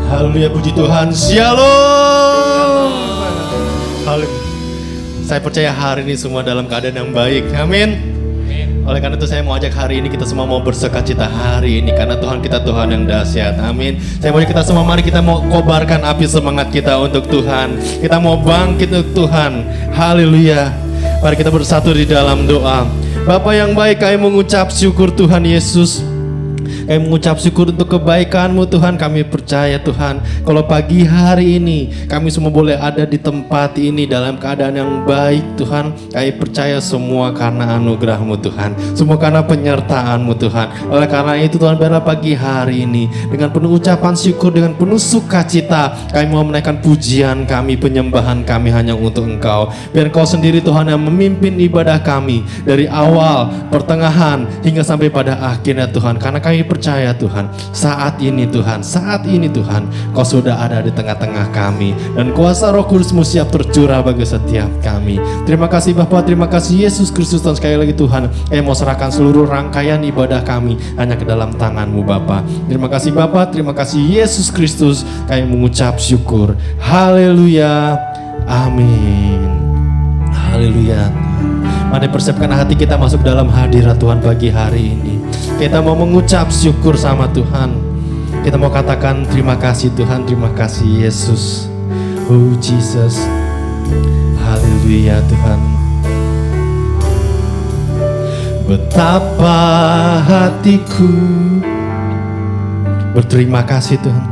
Haleluya, puji Tuhan. Shalom. Haleluya. Saya percaya hari ini semua dalam keadaan yang baik. Amin. Oleh karena itu saya mau ajak hari ini kita semua mau bersukacita hari ini karena Tuhan kita Tuhan yang dahsyat. Amin. Saya mau kita semua mari kita mau kobarkan api semangat kita untuk Tuhan. Kita mau bangkit untuk Tuhan. Haleluya. Mari kita bersatu di dalam doa. Bapa yang baik, kami mengucap syukur Tuhan Yesus. Kami mengucap syukur untuk kebaikan-Mu Tuhan. Kami percaya Tuhan, kalau pagi hari ini kami semua boleh ada di tempat ini dalam keadaan yang baik Tuhan. Kami percaya semua karena anugerah-Mu Tuhan, semua karena penyertaan-Mu Tuhan. Oleh karena itu Tuhan, biarlah pagi hari ini dengan penuh ucapan syukur, dengan penuh sukacita kami mau menaikkan pujian kami, penyembahan kami hanya untuk Engkau. Biar Engkau sendiri Tuhan yang memimpin ibadah kami dari awal, pertengahan hingga sampai pada akhirnya Tuhan. Karena kami percaya Tuhan, saat ini Tuhan, Kau sudah ada di tengah-tengah kami dan kuasa Roh Kudus-Mu siap tercurah bagi setiap kami. Terima kasih Bapa, terima kasih Yesus Kristus. Dan sekali lagi Tuhan, kami mau serahkan seluruh rangkaian ibadah kami hanya ke dalam tangan-Mu Bapa. Terima kasih Bapa, terima kasih Yesus Kristus. Kami mengucap syukur. Haleluya, amin. Haleluya. Mari persiapkan hati kita masuk dalam hadirat Tuhan pagi hari ini. Kita mau mengucap syukur sama Tuhan. Kita mau katakan terima kasih Tuhan, terima kasih Yesus. Oh Jesus. Haleluya Tuhan. Betapa hatiku berterima kasih Tuhan.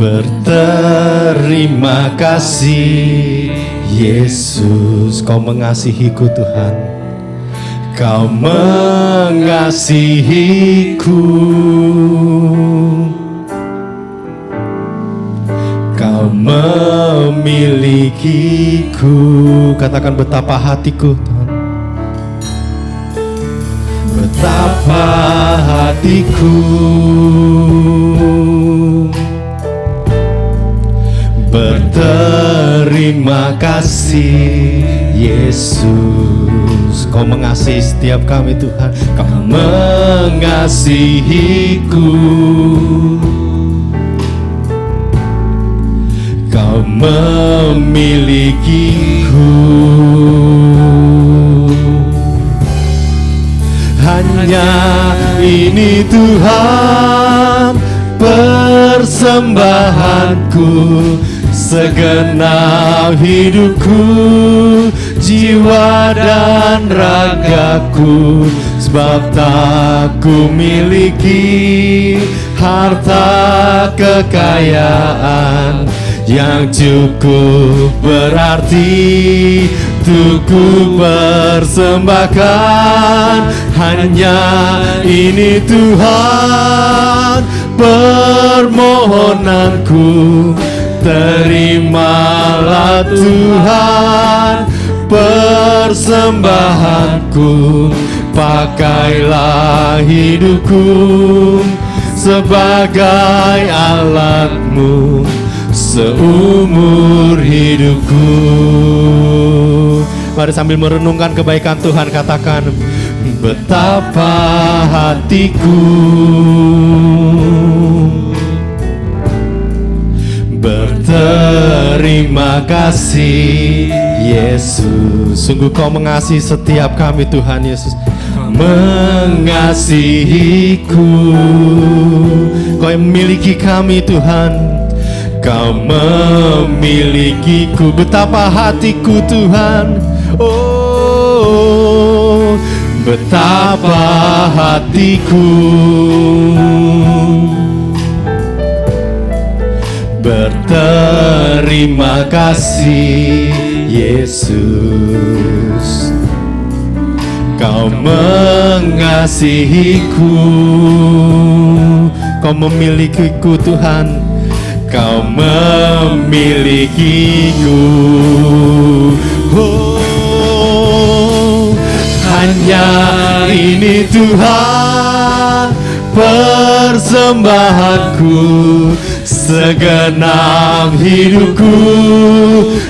Berterima kasih Yesus, Kau mengasihiku Tuhan. Kau mengasihiku, Kau memilikiku. Katakan betapa hatiku Tuhan. Betapa hatiku berterima kasih Yesus. Kau mengasihi setiap kami Tuhan. Kau mengasihiku, Kau memilikiku. Hanya ini Tuhan persembahanku, segenap hidupku, jiwa dan ragaku. Sebab tak ku miliki harta kekayaan yang cukup berarti untuk ku persembahkan. Hanya ini Tuhan permohonanku. Terimalah Tuhan persembahanku. Pakailah hidupku sebagai alatmu seumur hidupku. Mari sambil merenungkan kebaikan Tuhan katakan, betapa hatiku berterima kasih Yesus. Sungguh kau mengasihi setiap kami Tuhan Yesus. Mengasihiku, kau yang memiliki kami Tuhan. Kau memilikiku, betapa hatiku Tuhan. Oh, betapa hatiku berterima kasih Yesus. Kau mengasihiku, kau memilikiku Tuhan. Kau memilikiku. Oh, hanya ini Tuhan persembahanku, segenap hidupku,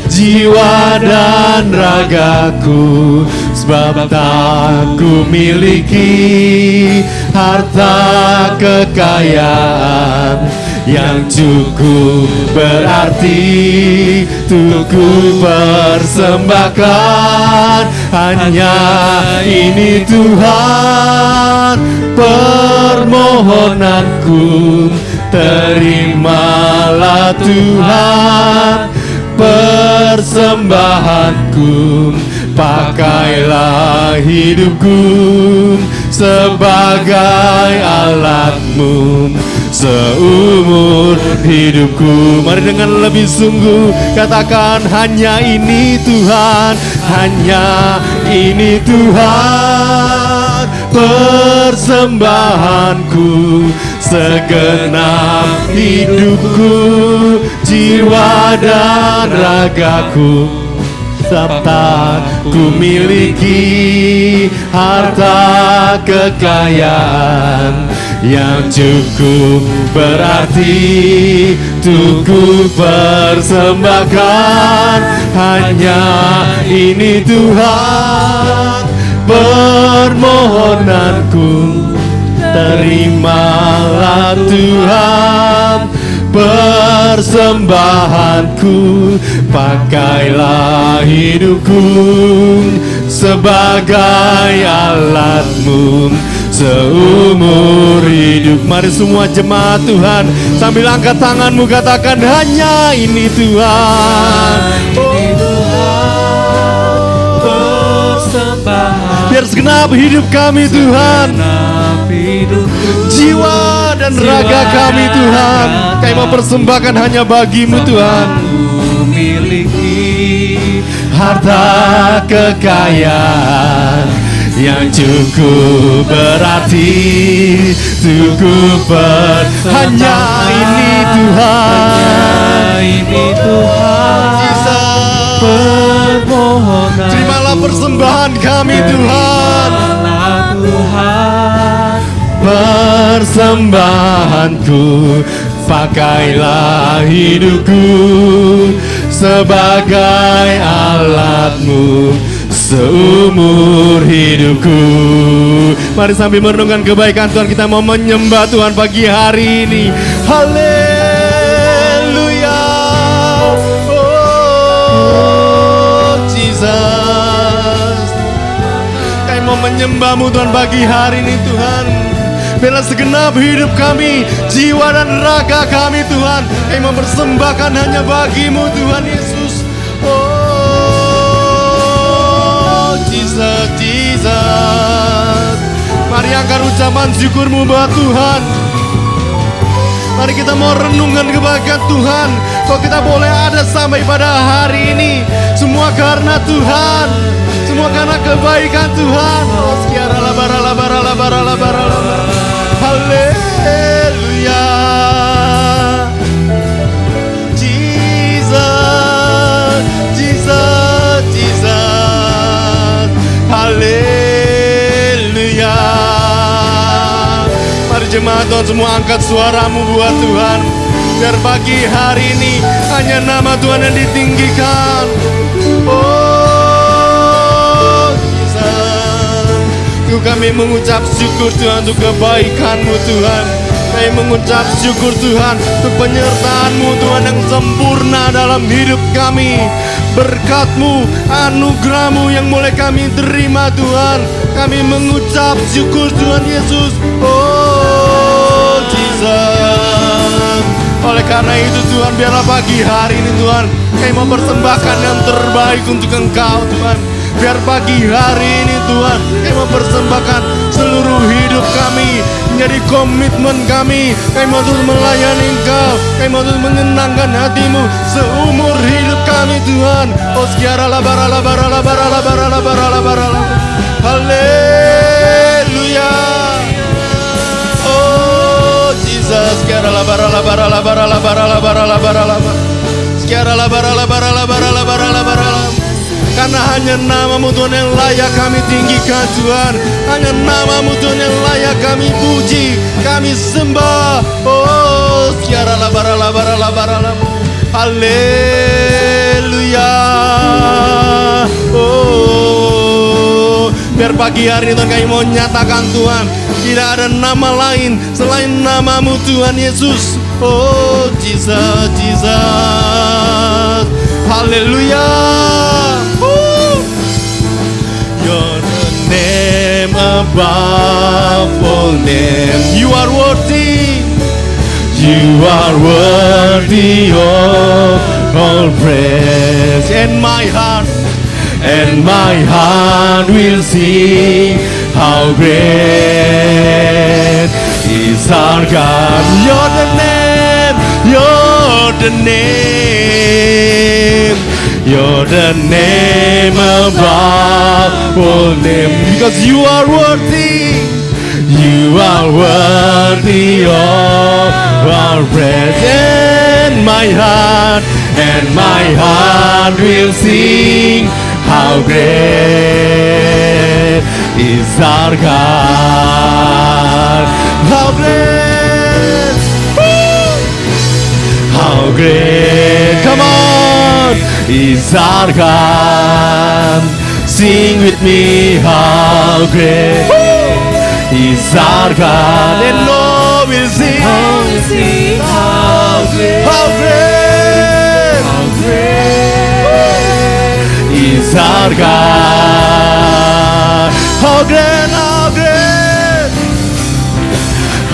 jiwa dan ragaku. Sebab tak ku miliki harta kekayaan yang cukup berarti untuk ku persembahkan. Hanya ini Tuhan permohonanku, terimalah Tuhan persembahanku. Pakailah hidupku sebagai alatmu seumur hidupku. Mari dengan lebih sungguh katakan, hanya ini Tuhan, hanya ini Tuhan persembahanku, segenap hidupku, jiwa dan ragaku. Serta ku miliki harta kekayaan yang cukup berarti untuk ku persembahkan. Hanya ini Tuhan permohonanku, terimalah Tuhan persembahanku. Pakailah hidupku sebagai alatmu seumur hidup. Mari semua jemaat Tuhan sambil angkat tanganmu katakan, hanya ini Tuhan. Biar segenap hidup kami Tuhan, jiwa dan raga kami Tuhan, kami mempersembahkan hanya bagimu Tuhan. Memiliki harta kekayaan yang cukup berarti cukup hanya ini Tuhan. Ini Tuhan permohonan, terimalah persembahan kami Tuhan. Persembahanku, pakailah hidupku sebagai alatmu seumur hidupku. Mari sambil merenungkan kebaikan Tuhan, kita mau menyembah Tuhan pagi hari ini. Haleluya. Oh Jesus, kami mau menyembahmu Tuhan pagi hari ini Tuhan. Bela segenap hidup kami, jiwa dan raga kami Tuhan, kami mempersembahkan hanya bagimu Tuhan Yesus. Oh Jesus, Jesus. Mari angkat ucapan syukurmu buat Tuhan. Mari kita mau renungkan kebaikan Tuhan. Kok kita boleh ada sampai pada hari ini, semua karena Tuhan, semua karena kebaikan Tuhan. Oh sekiara labara labara labara labara labara. Haleluya. Jesus, Jesus, Jesus. Haleluya. Mari jemaat Tuhan semua angkat angkat suaramu buat Tuhan. Biar pagi hari ini hanya nama Tuhan yang ditinggikan. Oh Jesus, kami mengucap syukur Tuhan untuk kebaikan-Mu Tuhan. Kami mengucap syukur Tuhan untuk penyertaan-Mu Tuhan yang sempurna dalam hidup kami. Berkat-Mu, anugerah-Mu yang mulai kami terima Tuhan. Kami mengucap syukur Tuhan Yesus. Oh Jesus, oleh karena itu Tuhan, biarlah pagi hari ini Tuhan, kami mau persembahkan yang terbaik untuk Engkau Tuhan. Biar pagi hari ini Tuhan, kami mau persembahkan seluruh hidup kami, menjadi komitmen kami. Kami mau terus melayani Engkau, kami mau terus menyenangkan hati-Mu seumur hidup kami Tuhan. Oh sekiara labara labara labara labara labara labara labara. Haleluya. Oh Jesus, sekiara labara labara labara labara labara labara labara. Sekiara labara labara labara labara labara labara. Karena hanya nama-Mu Tuhan yang layak kami tinggikan Tuhan. Hanya nama-Mu Tuhan yang layak kami puji, kami sembah. Oh sekiara labara labara labara labara. Haleluya. Oh biar pagi hari ini Tuhan kami mau nyatakan Tuhan, tidak ada nama lain selain nama-Mu Tuhan Yesus. Oh Jesus, Jesus. Haleluya. You're the name above all names. You are worthy. You are worthy of all praise. And my heart will sing how great is our God. You're the name. You're the name. You're the name above all names. Because you are worthy. You are worthy of our praise. And my heart will sing how great is our God. How great. How great. Come on. Is our God. Sing with me, how great is our God. And all will sing, how great, how great is our God. How great, how great,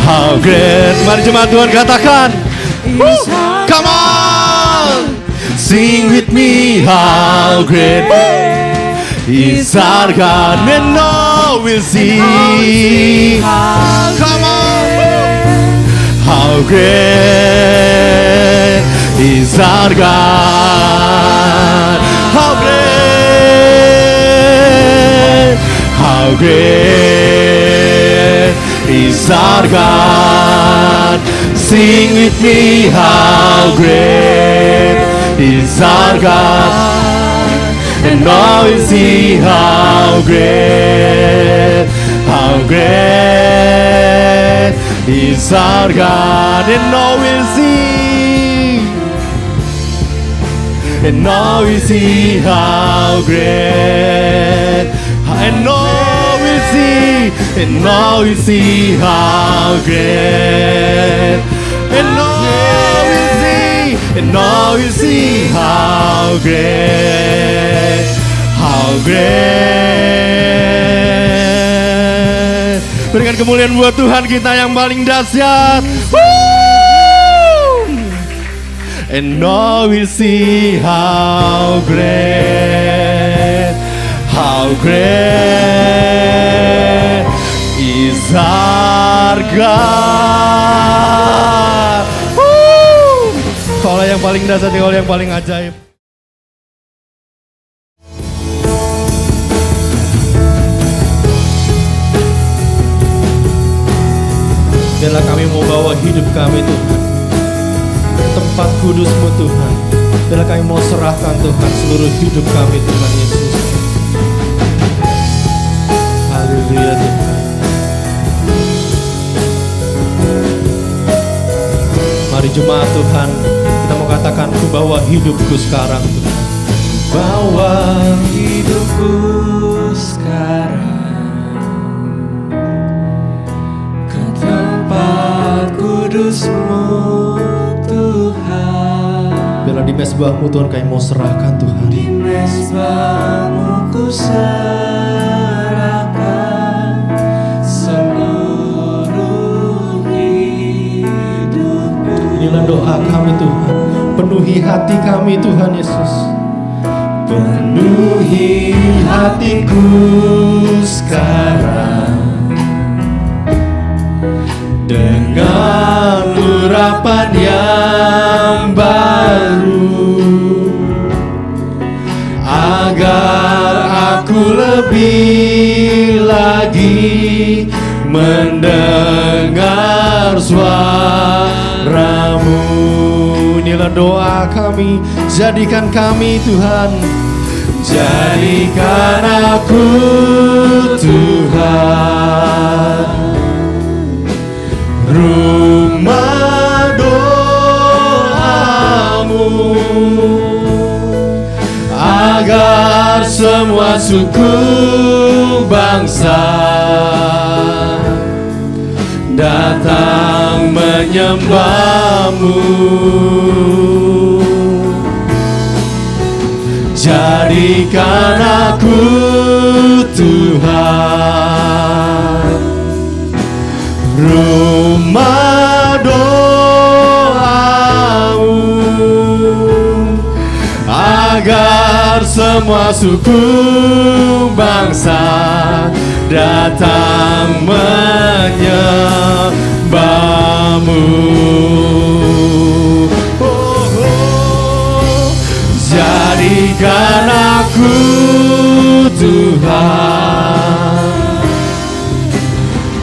how great. Mari jemaat Tuhan katakan, come on. Sing with me, how great is our God. And all will sing. Come on. How great is our God. How great. How great is our God. Sing with me, how great is our God. And all will see how great is our God. And all will see, and all will see how great, and all will see, and all will see how great, and all will see, and all will see how great, how great. Berikan kemuliaan buat Tuhan kita yang paling dahsyat. And all will see how great is our God. Kalau yang paling dahsyat, kalau yang paling ajaib. Biarlah kami mau bawa hidup kami Tuhan, tempat kudus-Mu Tuhan. Biarlah kami mau serahkan Tuhan seluruh hidup kami Tuhan Yesus. Haleluya Tuhan. Mari jemaat Tuhan, kita mau katakan, ku bawa hidupku sekarang Tuhan. Bawa hidupku sekarang ke tempat kudus-Mu Tuhan. Biarlah di mezbahmu Tuhan kami mau serahkan Tuhan. Di mezbahmu ku serahkan seluruh hidupku. Inilah doa kami Tuhan, penuhi hati kami Tuhan Yesus. Penuhi hatiku sekarang dengan urapan yang baru, agar aku lebih lagi mendengar suara-Mu. Inilah doa kami, jadikan kami Tuhan. Jadikan aku Tuhan rumah doa-Mu, agar semua suku bangsa datang menyembah-Mu. Jadikan aku Tuhan rumah doa-Mu, agar semua suku bangsa datang menyembah-Mu. Jadikan aku Tuhan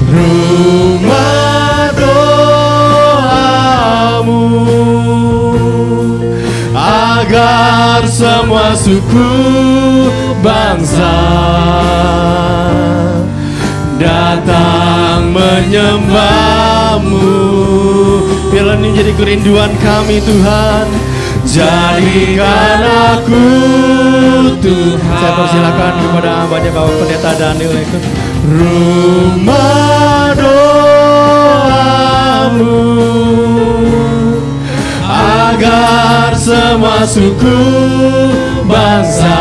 rumah doa-Mu, agar semua suku bangsa datang menyembah-Mu. Biarlah ini menjadi kerinduan kami Tuhan. Jadikan aku Tuhan. Saya persilakan kepada banyak Bapak Pendeta Daniel ikut. Rumah doa-Mu, agar semua suku bangsa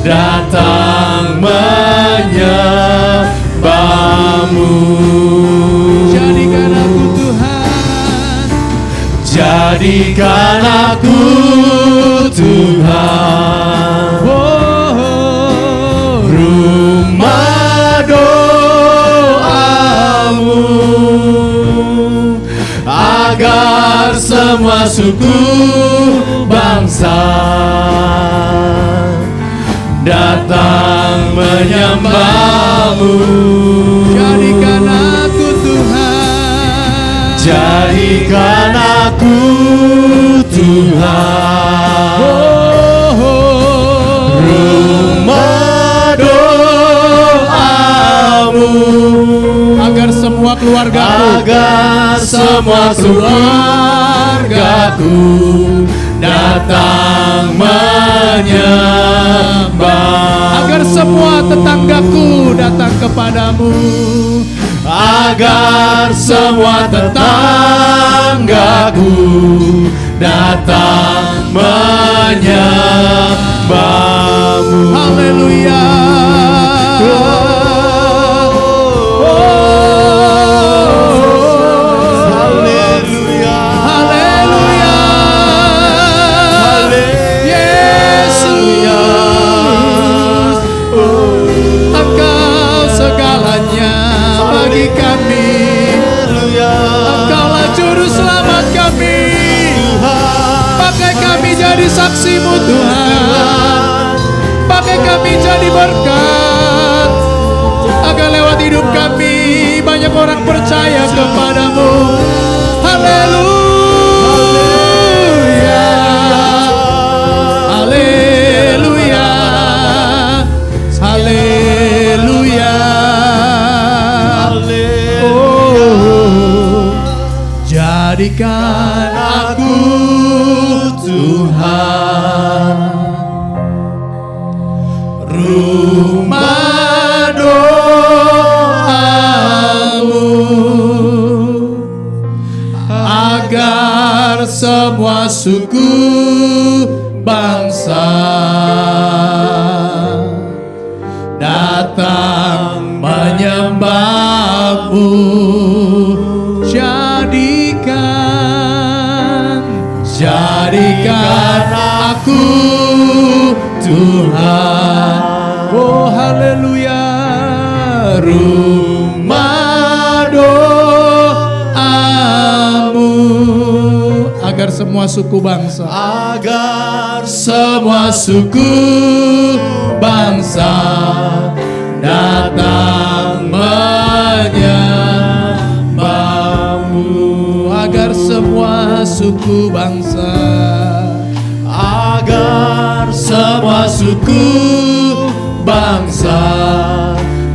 datang menyembah-Mu. Jadikan aku Tuhan, jadikan aku Tuhan rumah doa-Mu, agar semua suku bangsa datang menyembah-Mu. jadikan aku Tuhan, jadikan aku Tuhan rumah doa-Mu, agar semua keluargaku, agar semua keluargaku datang menyembah, agar semua tetanggaku datang kepadamu, agar semua tetanggaku datang menyembah-Mu. haleluya. Haleluya. Haleluya. Yesus, Engkau segalanya bagi kami. Engkaulah juru selamat kami. Pakai kami jadi saksi-Mu Tuhan. Pakai kami jadi berkat, agar lewat hidup kami banyak orang percaya kepadamu. Haleluya. Haleluya. Haleluya. Oh, jadikan aku Tuhan rumah doamu, agar semua suku bangsa datang menyembahmu. Jadikan aku Tuhan, oh haleluya, rumah doamu, agar semua suku bangsa, datang menyembahmu, agar semua suku bangsa,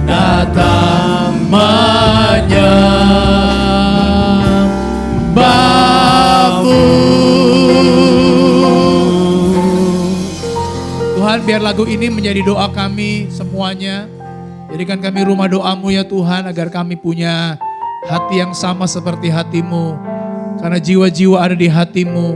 datang menyembahmu. Tuhan, biar lagu ini menjadi doa kami semuanya. Jadikan kami rumah doamu ya Tuhan, agar kami punya hati yang sama seperti hatimu. Karena jiwa-jiwa ada di hatimu.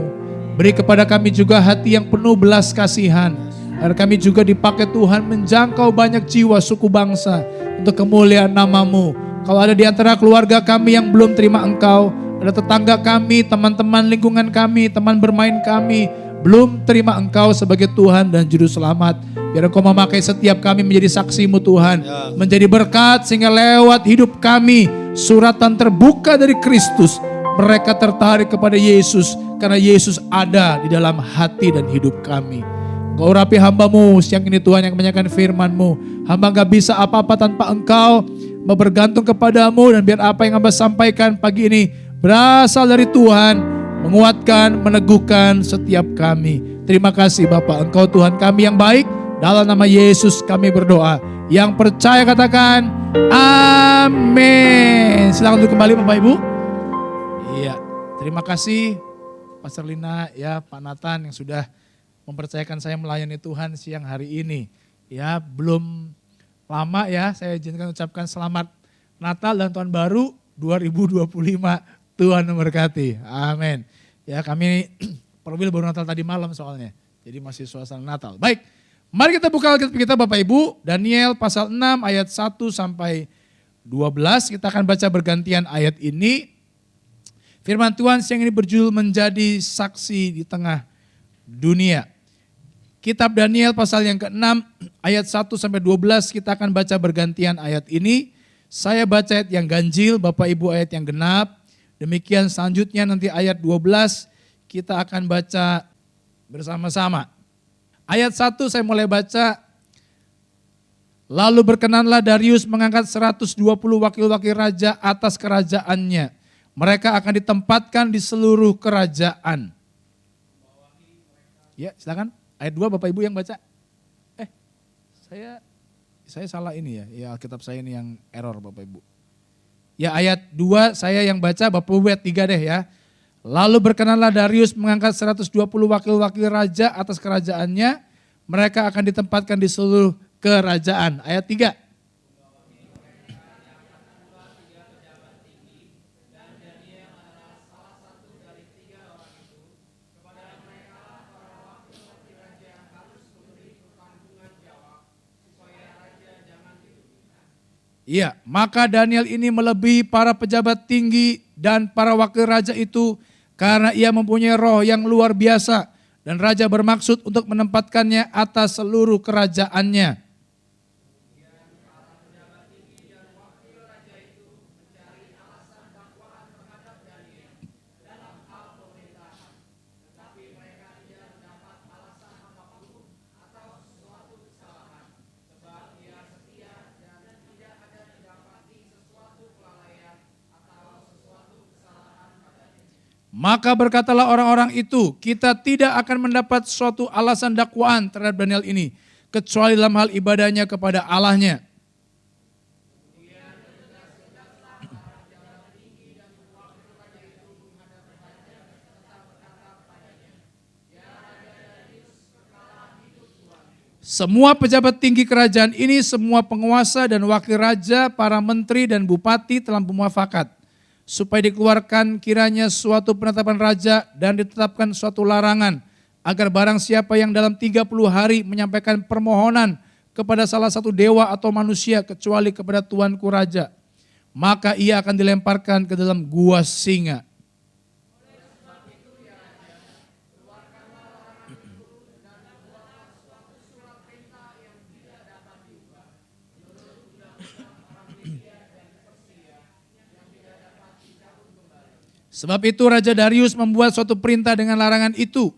Beri kepada kami juga hati yang penuh belas kasihan. Agar kami juga dipakai Tuhan menjangkau banyak jiwa suku bangsa untuk kemuliaan namamu. Kalau ada di antara keluarga kami yang belum terima Engkau, ada tetangga kami, teman-teman lingkungan kami, teman bermain kami, belum terima Engkau sebagai Tuhan dan Juru Selamat. Biar Engkau memakai setiap kami menjadi saksi-Mu Tuhan. Menjadi berkat sehingga lewat hidup kami suratan terbuka dari Kristus. Mereka tertarik kepada Yesus karena Yesus ada di dalam hati dan hidup kami. Engkau urapi hamba-Mu siang ini Tuhan yang kebanyakan firman-Mu. Hamba gak bisa apa-apa tanpa Engkau, mau bergantung kepadamu, dan biar apa yang hamba sampaikan pagi ini berasal dari Tuhan, menguatkan, meneguhkan setiap kami. Terima kasih Bapa, Engkau Tuhan kami yang baik. Dalam nama Yesus kami berdoa. Yang percaya katakan amin. Silakan duduk kembali Bapak Ibu. Iya, terima kasih Pastor Lina, ya Pak Nathan yang sudah mempercayakan saya melayani Tuhan siang hari ini. Ya, belum lama ya, saya izinkan ucapkan selamat Natal dan Tahun Baru 2025. Tuhan memberkati. Amin. Ya, kami perwil baru Natal tadi malam soalnya. Jadi masih suasana Natal. Baik, mari kita buka Alkitab kita Bapak Ibu. Daniel pasal 6 ayat 1 sampai 12. Kita akan baca bergantian ayat ini. Firman Tuhan siang ini berjudul menjadi saksi di tengah dunia. Kitab Daniel pasal yang ke-6 ayat 1 sampai 12 kita akan baca bergantian ayat ini. Saya baca ayat yang ganjil, Bapak Ibu ayat yang genap. Demikian selanjutnya nanti ayat 12 kita akan baca bersama-sama. Ayat 1 saya mulai baca. Lalu berkenanlah Darius mengangkat 120 wakil-wakil raja atas kerajaannya. Mereka akan ditempatkan di seluruh kerajaan. Ya, silakan. Ayat 2 Bapak Ibu yang baca. Saya salah ini ya. Ya, Alkitab saya ini yang error Bapak Ibu. Ya, ayat 2 saya yang baca, Bapak Ibu ayat 3 deh ya. Lalu berkenanlah Darius mengangkat 120 wakil-wakil raja atas kerajaannya. Mereka akan ditempatkan di seluruh kerajaan. Ayat 3. Iya, maka Daniel ini melebihi para pejabat tinggi dan para wakil raja itu karena ia mempunyai roh yang luar biasa dan raja bermaksud untuk menempatkannya atas seluruh kerajaannya. Maka berkatalah orang-orang itu, kita tidak akan mendapat suatu alasan dakwaan terhadap Daniel ini, kecuali dalam hal ibadahnya kepada Allahnya. Semua pejabat tinggi kerajaan ini, semua penguasa dan wakil raja, para menteri dan bupati telah bermuafakat. Supaya dikeluarkan kiranya suatu penetapan raja dan ditetapkan suatu larangan. Agar barang siapa yang dalam 30 hari menyampaikan permohonan kepada salah satu dewa atau manusia kecuali kepada tuanku raja. Maka ia akan dilemparkan ke dalam gua singa. Sebab itu Raja Darius membuat suatu perintah dengan larangan itu.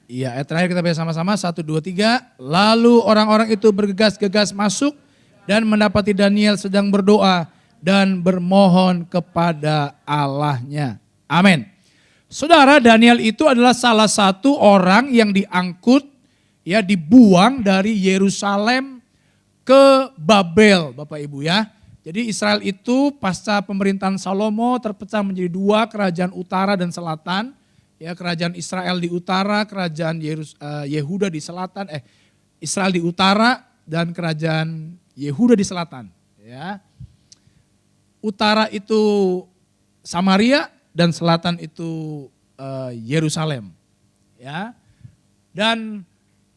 Iya, ayat terakhir kita baca sama-sama, 1, 2, 3. Lalu orang-orang itu bergegas-gegas masuk dan mendapati Daniel sedang berdoa dan bermohon kepada Allahnya. Amin. Saudara, Daniel itu adalah salah satu orang yang diangkut, ya dibuang dari Yerusalem ke Babel, Bapak Ibu ya. Jadi Israel itu pasca pemerintahan Salomo terpecah menjadi 2, kerajaan utara dan selatan. Ya, kerajaan Israel di utara, kerajaan Yehuda di selatan, Israel di utara dan kerajaan Yehuda di selatan. Ya. Utara itu Samaria dan selatan itu Yerusalem. Ya. Dan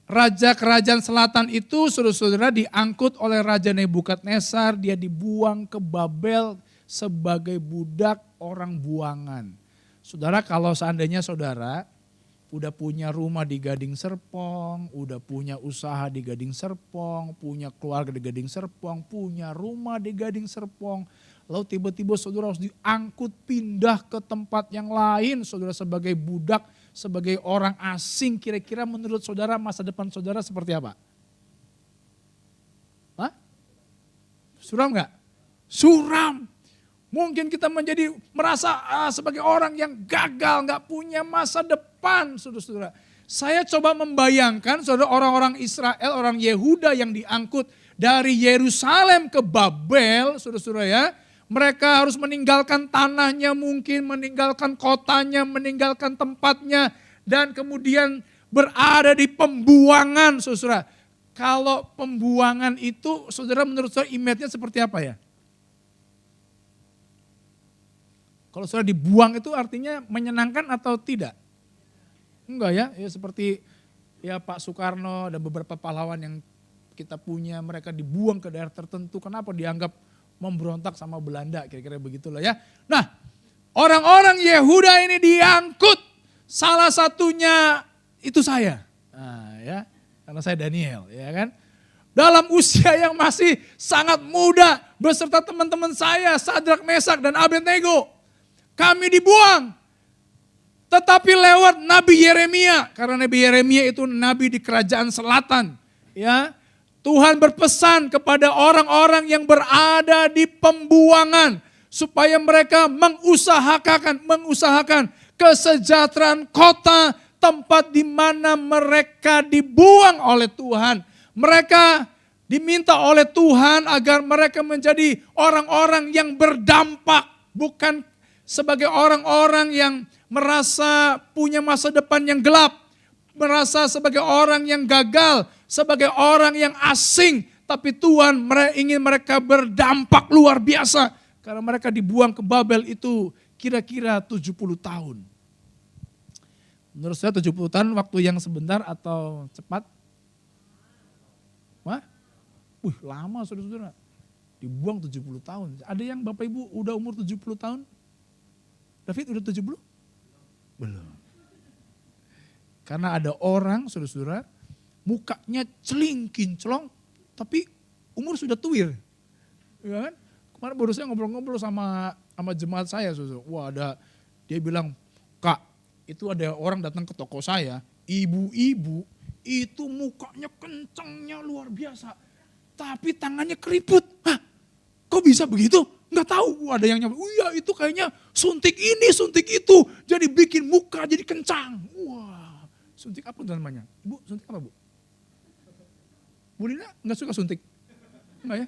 raja kerajaan selatan itu saudara-saudara diangkut oleh Raja Nebukadnezar, dia dibuang ke Babel sebagai budak orang buangan. Saudara, kalau seandainya saudara udah punya rumah di Gading Serpong, udah punya usaha di Gading Serpong, punya keluarga di Gading Serpong, punya rumah di Gading Serpong, lalu tiba-tiba saudara harus diangkut pindah ke tempat yang lain, saudara sebagai budak, sebagai orang asing, kira-kira menurut saudara masa depan saudara seperti apa? Hah? Suram gak? Suram. Mungkin kita merasa sebagai orang yang gagal, gak punya masa depan, saudara-saudara. Saya coba membayangkan saudara orang-orang Israel, orang Yehuda yang diangkut dari Yerusalem ke Babel, saudara-saudara ya. Mereka harus meninggalkan tanahnya mungkin, meninggalkan kotanya, meninggalkan tempatnya. Dan kemudian berada di pembuangan, saudara. Kalau pembuangan itu, saudara menurut saya image-nya seperti apa ya? Kalau saudara dibuang itu artinya menyenangkan atau tidak? Enggak ya, ya seperti ya Pak Soekarno dan beberapa pahlawan yang kita punya, mereka dibuang ke daerah tertentu. Kenapa? Dianggap memberontak sama Belanda, kira-kira begitulah ya. Nah, orang-orang Yehuda ini diangkut, salah satunya itu saya. Nah, ya, karena saya Daniel, ya kan. Dalam usia yang masih sangat muda, beserta teman-teman saya, Sadrak, Mesak, dan Abednego. Kami dibuang, tetapi lewat Nabi Yeremia, karena Nabi Yeremia itu nabi di kerajaan selatan. Ya, Tuhan berpesan kepada orang-orang yang berada di pembuangan supaya mereka mengusahakan kesejahteraan kota, tempat di mana mereka dibuang oleh Tuhan. Mereka diminta oleh Tuhan agar mereka menjadi orang-orang yang berdampak, bukan sebagai orang-orang yang merasa punya masa depan yang gelap, merasa sebagai orang yang gagal, sebagai orang yang asing, tapi Tuhan ingin mereka berdampak luar biasa karena mereka dibuang ke Babel itu kira-kira 70 tahun. Menurut saya 70 tahun waktu yang sebentar atau cepat? Wah, lama saudara-saudara. Dibuang 70 tahun. Ada yang Bapak Ibu udah umur 70 tahun? David udah 70? Belum. Karena ada orang, saudara-saudara, mukanya celing kinclong, tapi umur sudah tuir. Ya kan? Kemarin baru saya ngobrol-ngobrol sama jemaat saya, saudara. Wah, dia bilang, Kak, itu ada orang datang ke toko saya, ibu-ibu, itu mukanya kencangnya luar biasa. Tapi tangannya keriput. Hah, kok bisa begitu? nggak tahu. Ada yang nyampe, iya itu kayaknya suntik ini, suntik itu. Jadi bikin muka jadi kencang. Wah, suntik apa namanya? Ibu, suntik apa Bu? Bu Lina nggak suka suntik? Enggak ya?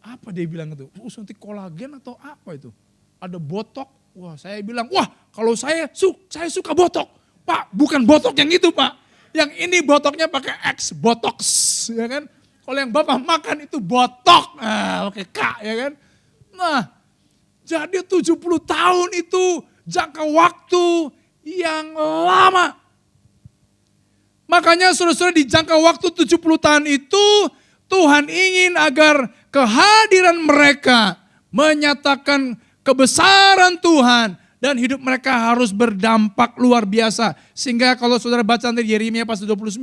Apa dia bilang itu? Suntik kolagen atau apa itu? Ada botok. Wah, saya bilang, wah kalau saya suka botok. Pak, bukan botok yang itu Pak. Yang ini botoknya pakai X, botox, ya kan? Kalau yang Bapak makan itu botok, nah pakai K, ya kan? Nah, jadi 70 tahun itu jangka waktu yang lama. Makanya saudara-saudara di jangka waktu 70 tahun itu, Tuhan ingin agar kehadiran mereka menyatakan kebesaran Tuhan. Dan hidup mereka harus berdampak luar biasa. Sehingga kalau saudara baca dari Yeremia pasal 29,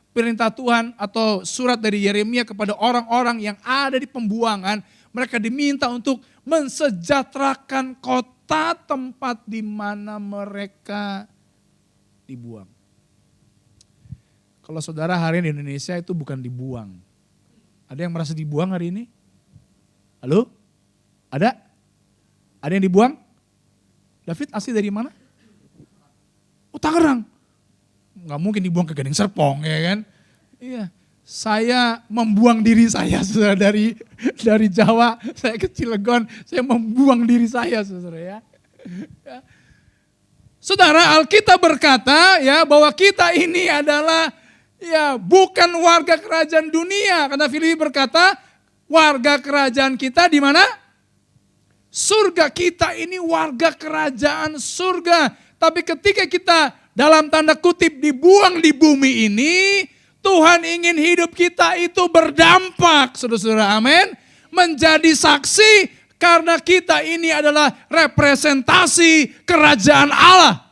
perintah Tuhan atau surat dari Yeremia kepada orang-orang yang ada di pembuangan, mereka diminta untuk mensejahterakan kota tempat di mana mereka dibuang. Kalau saudara hari ini di Indonesia itu bukan dibuang. Ada yang merasa dibuang hari ini? Halo? Ada? Ada yang dibuang? David asli dari mana? Oh Tangerang. Nggak mungkin dibuang ke Gading Serpong ya kan. Iya. Saya membuang diri saya saudara dari Jawa. Saya ke Cilegon. Saya membuang diri saya saudara ya. Saudara, Alkitab berkata ya bahwa kita ini adalah ya bukan warga kerajaan dunia. Karena Filipi berkata warga kerajaan kita di mana? Surga. Kita ini warga kerajaan surga. Tapi ketika kita dalam tanda kutip dibuang di bumi ini, Tuhan ingin hidup kita itu berdampak. Saudara-saudara, amin. Menjadi saksi karena kita ini adalah representasi kerajaan Allah.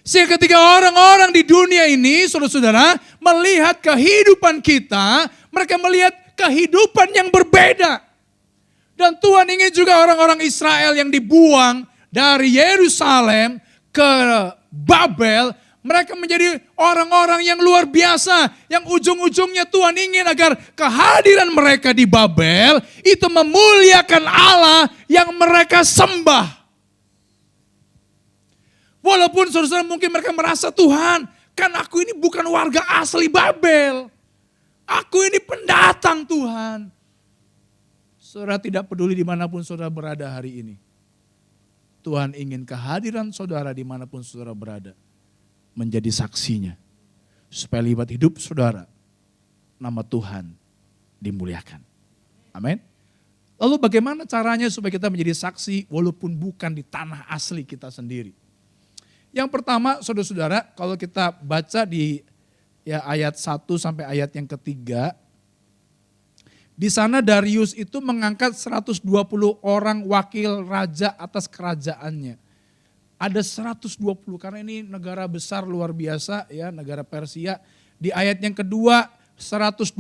Sehingga ketika orang-orang di dunia ini, saudara-saudara, melihat kehidupan kita, mereka melihat kehidupan yang berbeda. Dan Tuhan ingin juga orang-orang Israel yang dibuang dari Yerusalem ke Babel, mereka menjadi orang-orang yang luar biasa. Yang ujung-ujungnya Tuhan ingin agar kehadiran mereka di Babel itu memuliakan Allah yang mereka sembah. Walaupun saudara-saudara mungkin mereka merasa Tuhan, kan aku ini bukan warga asli Babel. Aku ini pendatang Tuhan. Saudara tidak peduli dimanapun saudara berada hari ini. Tuhan ingin kehadiran saudara dimanapun saudara berada. Menjadi saksinya. Supaya lewat hidup saudara, nama Tuhan dimuliakan. Amin. Lalu bagaimana caranya supaya kita menjadi saksi walaupun bukan di tanah asli kita sendiri. Yang pertama saudara-saudara, kalau kita baca di ya ayat 1 sampai ayat yang ketiga, di sana Darius itu mengangkat 120 orang wakil raja atas kerajaannya. Ada 120 karena ini negara besar luar biasa ya, negara Persia. Di ayat yang kedua 120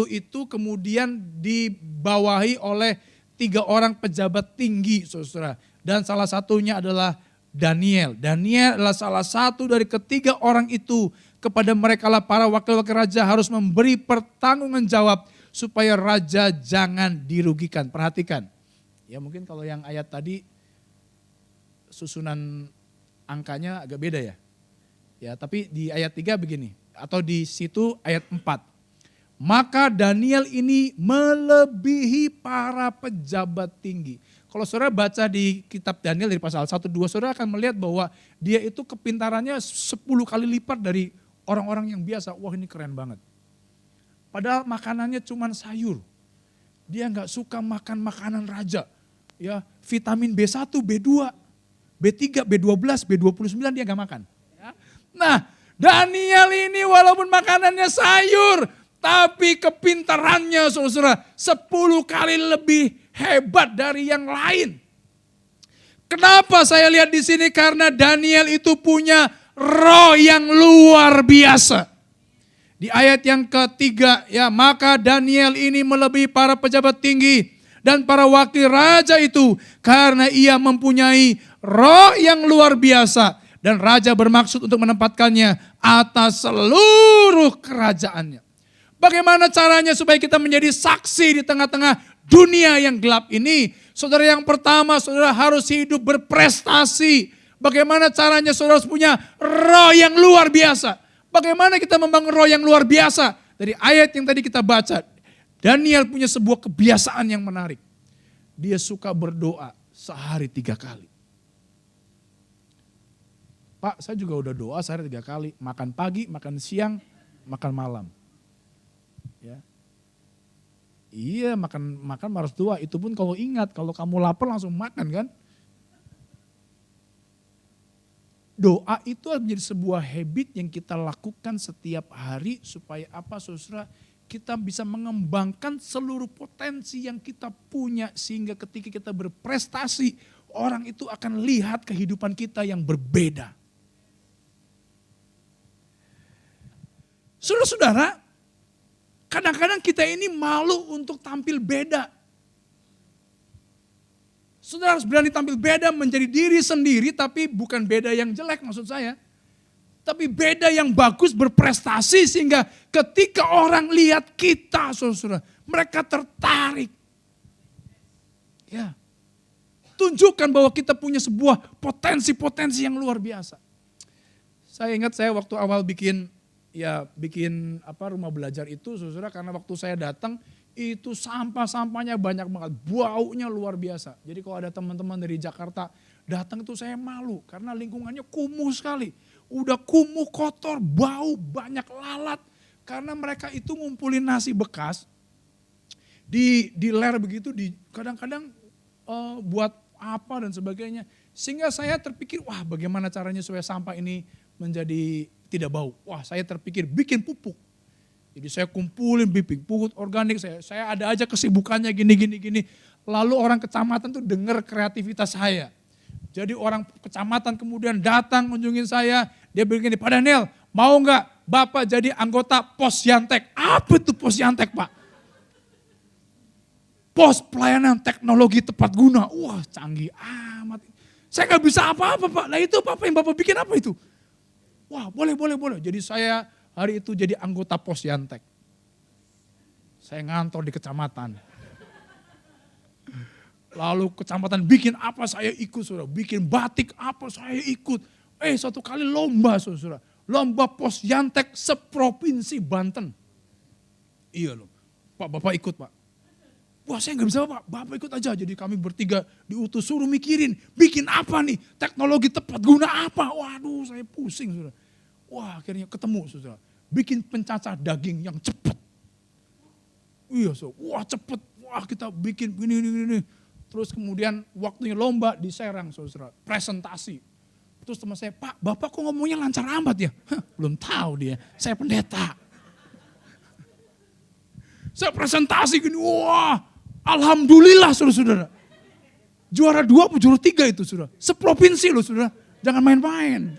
itu kemudian dibawahi oleh 3 orang pejabat tinggi saudara. Dan salah satunya adalah Daniel. Daniel adalah salah satu dari ketiga orang itu. Kepada mereka lah para wakil-wakil raja harus memberi pertanggungan jawab supaya raja jangan dirugikan. Perhatikan. Ya mungkin kalau yang ayat tadi susunan angkanya agak beda ya. Ya, tapi di ayat 3 begini atau di situ ayat 4. Maka Daniel ini melebihi para pejabat tinggi. Kalau saudara baca di kitab Daniel dari pasal 1-2, saudara akan melihat bahwa dia itu kepintarannya 10 kali lipat dari orang-orang yang biasa. Wah ini keren banget. Padahal makanannya cuma sayur. Dia nggak suka makan makanan raja. Ya, vitamin B1, B2, B3, B12, B29 dia nggak makan. Ya. Nah, Daniel ini walaupun makanannya sayur, tapi kepintarannya saudara 10 kali lebih hebat dari yang lain. Kenapa saya lihat di sini? Karena Daniel itu punya roh yang luar biasa. Di ayat yang ketiga, ya maka Daniel ini melebihi para pejabat tinggi dan para wakil raja itu karena ia mempunyai roh yang luar biasa dan raja bermaksud untuk menempatkannya atas seluruh kerajaannya. Bagaimana caranya supaya kita menjadi saksi di tengah-tengah dunia yang gelap ini. Saudara, yang pertama saudara harus hidup berprestasi. Bagaimana caranya saudara harus punya roh yang luar biasa. Bagaimana kita membangun roh yang luar biasa? Dari ayat yang tadi kita baca, Daniel punya sebuah kebiasaan yang menarik. Dia suka berdoa sehari 3 kali. Pak, saya juga udah doa sehari 3 kali. Makan pagi, makan siang, makan malam. Ya. Iya, makan harus doa. Itu pun kalau ingat, kalau kamu lapar langsung makan kan. Doa itu menjadi sebuah habit yang kita lakukan setiap hari supaya apa, saudara? Kita bisa mengembangkan seluruh potensi yang kita punya sehingga ketika kita berprestasi, orang itu akan lihat kehidupan kita yang berbeda. Saudara-saudara, kadang-kadang kita ini malu untuk tampil beda. Saudara harus berani tampil beda, menjadi diri sendiri, tapi bukan beda yang jelek maksud saya. Tapi beda yang bagus, berprestasi sehingga ketika orang lihat kita, saudara, mereka tertarik. Ya, tunjukkan bahwa kita punya sebuah potensi-potensi yang luar biasa. Saya ingat saya waktu awal bikin rumah belajar itu, saudara, karena waktu saya datang itu sampah-sampahnya banyak banget, baunya luar biasa. Jadi kalau ada teman-teman dari Jakarta datang itu saya malu karena lingkungannya kumuh sekali. Udah kumuh, kotor, bau, banyak lalat. Karena mereka itu ngumpulin nasi bekas, di ler begitu, kadang-kadang buat apa dan sebagainya. Sehingga saya terpikir, wah bagaimana caranya supaya sampah ini menjadi tidak bau. Wah saya terpikir bikin pupuk. Jadi saya kumpulin pupuk organik, saya ada aja kesibukannya gini. Lalu orang kecamatan tuh dengar kreativitas saya. Jadi orang kecamatan kemudian datang kunjungin saya, dia begini, Pak Daniel mau nggak Bapak jadi anggota Posyantek? Apa itu Posyantek Pak? Pos pelayanan teknologi tepat guna. Wah canggih amat. Saya nggak bisa apa-apa Pak. Nah itu apa yang Bapak bikin apa itu? Wah boleh. Jadi saya hari itu jadi anggota Posyantek. Saya ngantor di kecamatan. Lalu kecamatan bikin apa saya ikut saudara. Bikin batik apa saya ikut. Satu kali lomba saudara. Lomba Posyantek seprovinsi Banten. Iya loh. Pak Bapak ikut Pak. Wah saya gak bisa Pak. Bapak ikut aja. Jadi kami bertiga diutus suruh mikirin. Bikin apa nih. Teknologi tepat guna apa. Waduh saya pusing saudara. Wah akhirnya ketemu saudara. Bikin pencacah daging yang cepat. Iya saudara. Wah cepet. Wah kita bikin ini. Terus kemudian waktunya lomba di Serang saudara. Presentasi. Terus teman saya, Pak Bapak kok ngomongnya lancar amat ya? Belum tahu dia. Saya pendeta. Saya presentasi gini. Wah alhamdulillah saudara-saudara. Juara 2 atau juara 3 itu saudara. Seprovinsi loh saudara. Jangan main-main.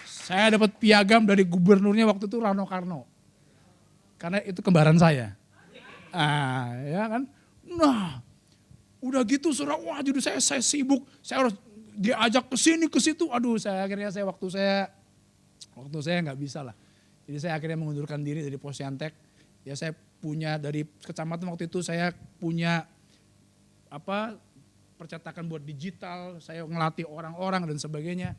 Saya dapat piagam dari gubernurnya waktu itu Rano Karno. Karena itu kembaran saya. Ya kan. Nah, udah gitu saudara, wah jadi saya sibuk. Saya harus diajak ke sini ke situ. Aduh, akhirnya waktu saya nggak bisa lah. Jadi saya akhirnya mengundurkan diri dari Posyantek. Ya saya punya dari kecamatan waktu itu saya punya percetakan buat digital. Saya ngelatih orang-orang dan sebagainya.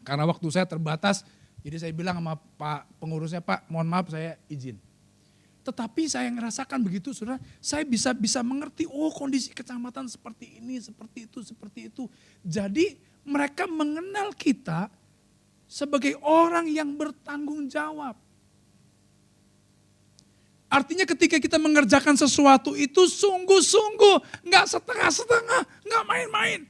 Karena waktu saya terbatas, jadi saya bilang sama Pak pengurusnya, Pak mohon maaf saya izin. Tetapi saya ngerasakan begitu saudara, saya bisa mengerti, oh kondisi kecamatan seperti ini, seperti itu. Jadi mereka mengenal kita sebagai orang yang bertanggung jawab. Artinya ketika kita mengerjakan sesuatu itu sungguh-sungguh, nggak setengah-setengah, nggak main-main.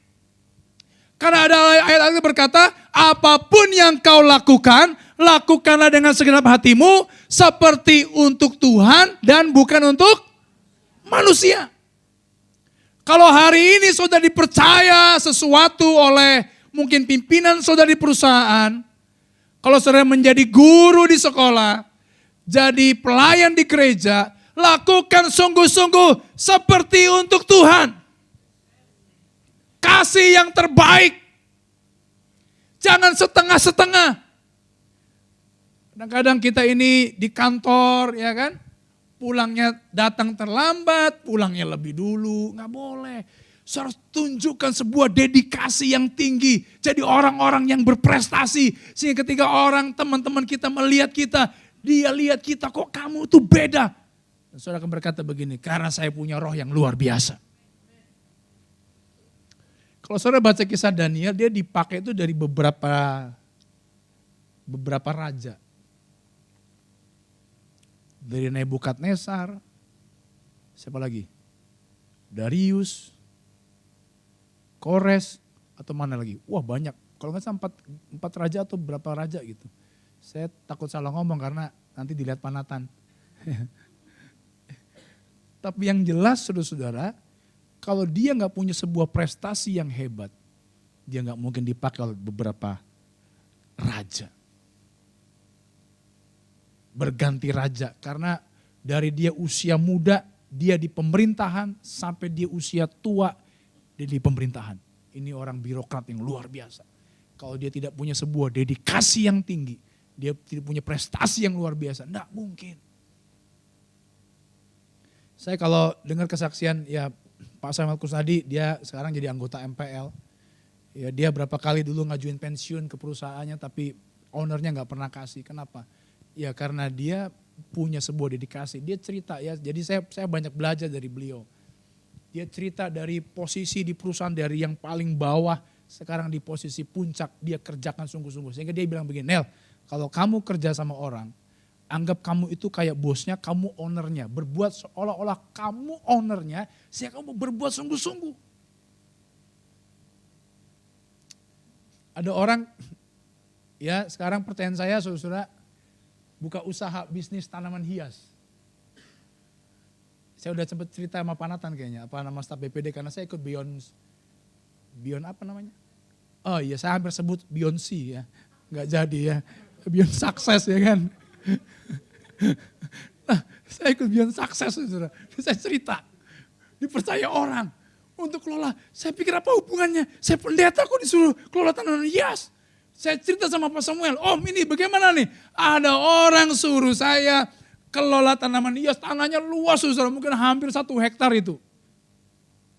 Karena ada ayat-ayat berkata, apapun yang kau lakukan, lakukanlah dengan segenap hatimu seperti untuk Tuhan dan bukan untuk manusia. Kalau hari ini saudara dipercaya sesuatu oleh mungkin pimpinan saudara di perusahaan, kalau saudara menjadi guru di sekolah, jadi pelayan di gereja, lakukan sungguh-sungguh seperti untuk Tuhan. Kasih yang terbaik. Jangan setengah-setengah. Kadang-kadang kita ini di kantor ya kan, pulangnya datang terlambat, pulangnya lebih dulu, nggak boleh. Saudara harus tunjukkan sebuah dedikasi yang tinggi. Jadi orang-orang yang berprestasi. Sehingga ketika teman-teman kita melihat kita, dia lihat kita kok kamu tuh beda. Dan saudara akan berkata begini, karena saya punya roh yang luar biasa. Kalau saudara baca kisah Daniel, dia dipakai itu dari beberapa raja. Dari Nebukadnezar, siapa lagi? Darius, Kores, atau mana lagi? Wah banyak, kalau nggak salah empat raja atau berapa raja gitu. Saya takut salah ngomong karena nanti dilihat panatan. Tapi yang jelas saudara-saudara, kalau dia nggak punya sebuah prestasi yang hebat, dia nggak mungkin dipakai oleh beberapa raja. Berganti raja, karena dari dia usia muda, dia di pemerintahan, sampai dia usia tua, dia di pemerintahan. Ini orang birokrat yang luar biasa. Kalau dia tidak punya sebuah dedikasi yang tinggi, dia tidak punya prestasi yang luar biasa, enggak mungkin. Saya kalau dengar kesaksian ya Pak Samuel Kusnadi, dia sekarang jadi anggota MPL. Ya dia berapa kali dulu ngajuin pensiun ke perusahaannya, tapi ownernya nggak pernah kasih. Kenapa? Ya karena dia punya sebuah dedikasi. Dia cerita ya, jadi saya banyak belajar dari beliau. Dia cerita dari posisi di perusahaan dari yang paling bawah, sekarang di posisi puncak, dia kerjakan sungguh-sungguh. Sehingga dia bilang begini, Nel, kalau kamu kerja sama orang, anggap kamu itu kayak bosnya, kamu ownernya. Berbuat seolah-olah kamu ownernya, sehingga kamu berbuat sungguh-sungguh. Ada orang, ya sekarang pertanyaan saya saudara, buka usaha bisnis tanaman hias. Saya udah sempat cerita sama Panatan kayaknya, apa nama staf BPD, karena saya ikut Beyond apa namanya? Oh iya, saya hampir sebut Beyonce ya, nggak jadi ya, Beyond Success ya kan. Nah, saya ikut Beyond Success, saudara. Saya cerita, dipercaya orang untuk kelola. Saya pikir apa hubungannya? Saya pendeta kok disuruh kelola tanaman hias. Saya cerita sama Pak Samuel, Om ini bagaimana nih? Ada orang suruh saya kelola tanaman hias, tanahnya luas saudara, mungkin hampir 1 hektar itu.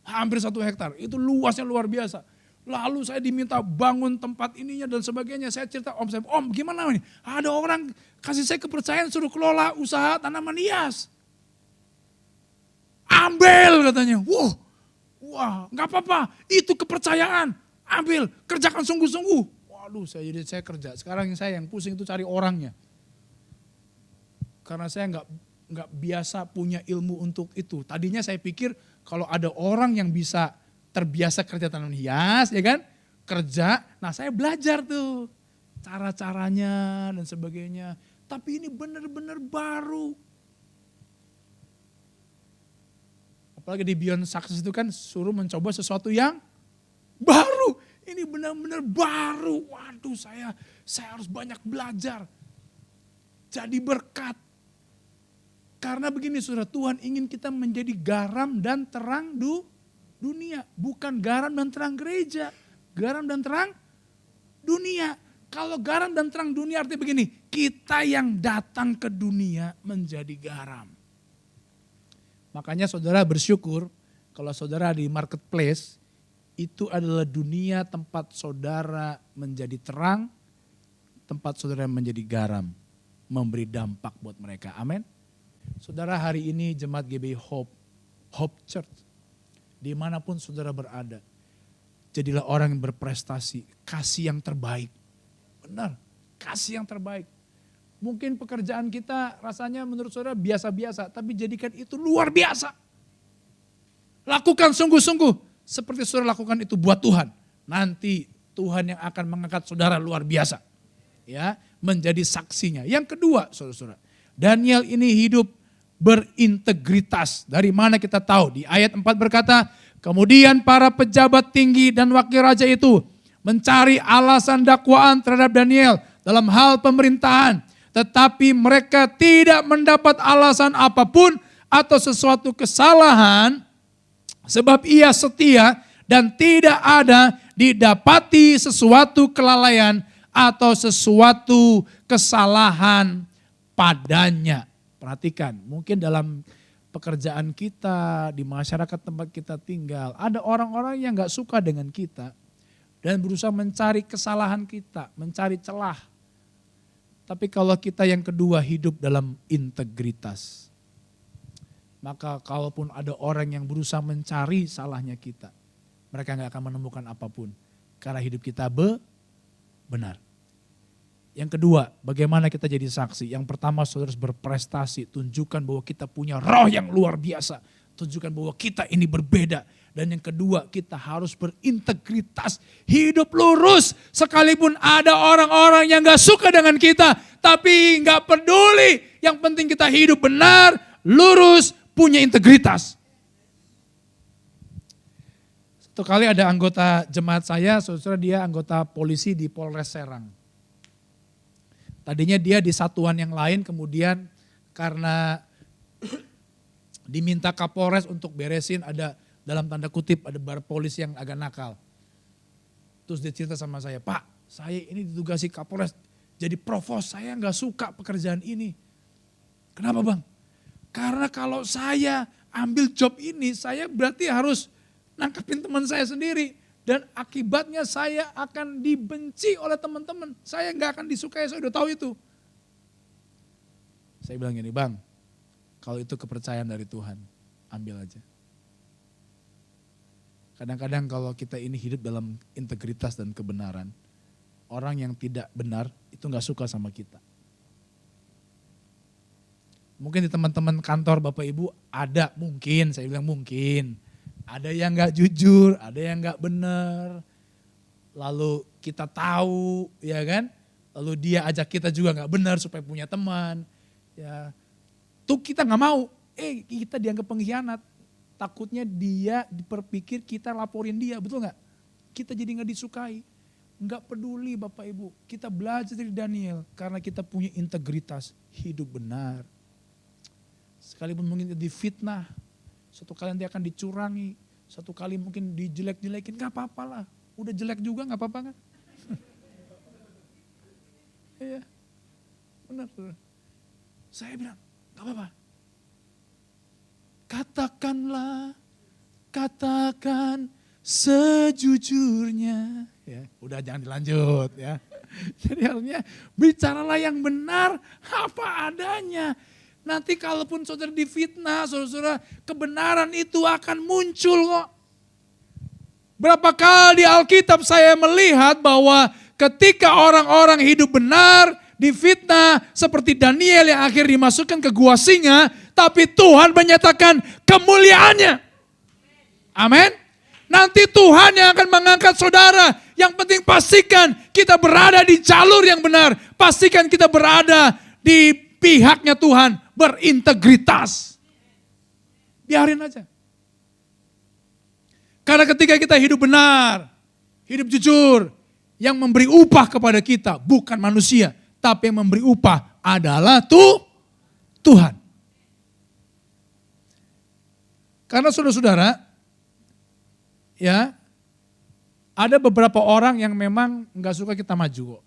Hampir 1 hektar, itu luasnya luar biasa. Lalu saya diminta bangun tempat ininya dan sebagainya. Saya cerita Om gimana nih? Ada orang kasih saya kepercayaan suruh kelola usaha tanaman hias. Ambil katanya. Wah, nggak apa-apa. Itu kepercayaan. Ambil, kerjakan sungguh-sungguh. Waduh, saya kerja. Sekarang saya yang pusing itu cari orangnya. Karena saya nggak biasa punya ilmu untuk itu. Tadinya saya pikir kalau ada orang yang bisa terbiasa kerja tanaman hias, ya kan? Kerja, nah saya belajar tuh cara-caranya dan sebagainya. Tapi ini benar-benar baru. Apalagi di Beyond Success itu kan suruh mencoba sesuatu yang baru. Ini benar-benar baru. Waduh, saya harus banyak belajar. Jadi berkat. Karena begini saudara, Tuhan ingin kita menjadi garam dan terang dunia. Bukan garam dan terang gereja. Garam dan terang dunia. Kalau garam dan terang dunia artinya begini, kita yang datang ke dunia menjadi garam. Makanya saudara bersyukur kalau saudara di marketplace, itu adalah dunia tempat saudara menjadi terang, tempat saudara menjadi garam. Memberi dampak buat mereka, amin. Saudara hari ini jemaat GBI Hope Church, dimanapun saudara berada, jadilah orang yang berprestasi, kasih yang terbaik. Benar, kasih yang terbaik. Mungkin pekerjaan kita rasanya menurut saudara biasa-biasa, tapi jadikan itu luar biasa. Lakukan sungguh-sungguh, seperti saudara lakukan itu buat Tuhan. Nanti Tuhan yang akan mengangkat saudara luar biasa. Ya, menjadi saksinya. Yang kedua saudara-saudara, Daniel ini hidup berintegritas. Dari mana kita tahu? Di ayat 4 berkata, kemudian para pejabat tinggi dan wakil raja itu mencari alasan dakwaan terhadap Daniel dalam hal pemerintahan. Tetapi mereka tidak mendapat alasan apapun atau sesuatu kesalahan sebab ia setia dan tidak ada didapati sesuatu kelalaian atau sesuatu kesalahan padanya. Perhatikan, mungkin dalam pekerjaan kita, di masyarakat tempat kita tinggal, ada orang-orang yang gak suka dengan kita dan berusaha mencari kesalahan kita, mencari celah. Tapi kalau kita yang kedua hidup dalam integritas, maka kalaupun ada orang yang berusaha mencari salahnya kita, mereka gak akan menemukan apapun. Karena hidup kita benar. Yang kedua, bagaimana kita jadi saksi? Yang pertama, saudara harus berprestasi, tunjukkan bahwa kita punya roh yang luar biasa. Tunjukkan bahwa kita ini berbeda. Dan yang kedua, kita harus berintegritas, hidup lurus. Sekalipun ada orang-orang yang gak suka dengan kita, tapi gak peduli. Yang penting kita hidup benar, lurus, punya integritas. Satu kali ada anggota jemaat saya, saudara dia anggota polisi di Polres Serang. Tadinya dia di satuan yang lain, kemudian karena diminta Kapolres untuk beresin ada dalam tanda kutip ada bar polisi yang agak nakal. Terus dia cerita sama saya, Pak saya ini ditugasi Kapolres jadi provos, saya gak suka pekerjaan ini. Kenapa Bang? Karena kalau saya ambil job ini saya berarti harus nangkepin teman saya sendiri. Dan akibatnya saya akan dibenci oleh teman-teman. Saya gak akan disukai, saya udah tahu itu. Saya bilang gini, Bang, kalau itu kepercayaan dari Tuhan, ambil aja. Kadang-kadang kalau kita ini hidup dalam integritas dan kebenaran, orang yang tidak benar itu gak suka sama kita. Mungkin di teman-teman kantor Bapak Ibu ada, mungkin, saya bilang mungkin. Ada yang gak jujur, ada yang gak benar. Lalu kita tahu, ya kan? Lalu dia ajak kita juga gak benar supaya punya teman. Ya, tuh kita gak mau. Kita dianggap pengkhianat. Takutnya dia berpikir kita laporin dia, betul gak? Kita jadi gak disukai. Gak peduli Bapak Ibu. Kita belajar dari Daniel karena kita punya integritas, hidup benar. Sekalipun mungkin difitnah. Satu kali nanti akan dicurangi, satu kali mungkin dijelek-jelekin, gak apa-apa lah. Udah jelek juga gak apa-apa kan? Iya, benar. Saya bilang, gak apa-apa. Katakan sejujurnya. Ya, udah jangan dilanjut ya. Jadi artinya bicaralah yang benar apa adanya. Nanti kalaupun saudara difitnah, saudara, kebenaran itu akan muncul kok. Berapa kali di Alkitab saya melihat bahwa ketika orang-orang hidup benar, difitnah seperti Daniel yang akhir dimasukkan ke gua singa, tapi Tuhan menyatakan kemuliaannya. Amin. Nanti Tuhan yang akan mengangkat saudara. Yang penting pastikan kita berada di jalur yang benar. Pastikan kita berada di pihaknya Tuhan. Berintegritas. Biarin aja. Karena ketika kita hidup benar, hidup jujur, yang memberi upah kepada kita bukan manusia, tapi yang memberi upah adalah Tuhan. Karena saudara-saudara, ya, ada beberapa orang yang memang nggak suka kita maju kok.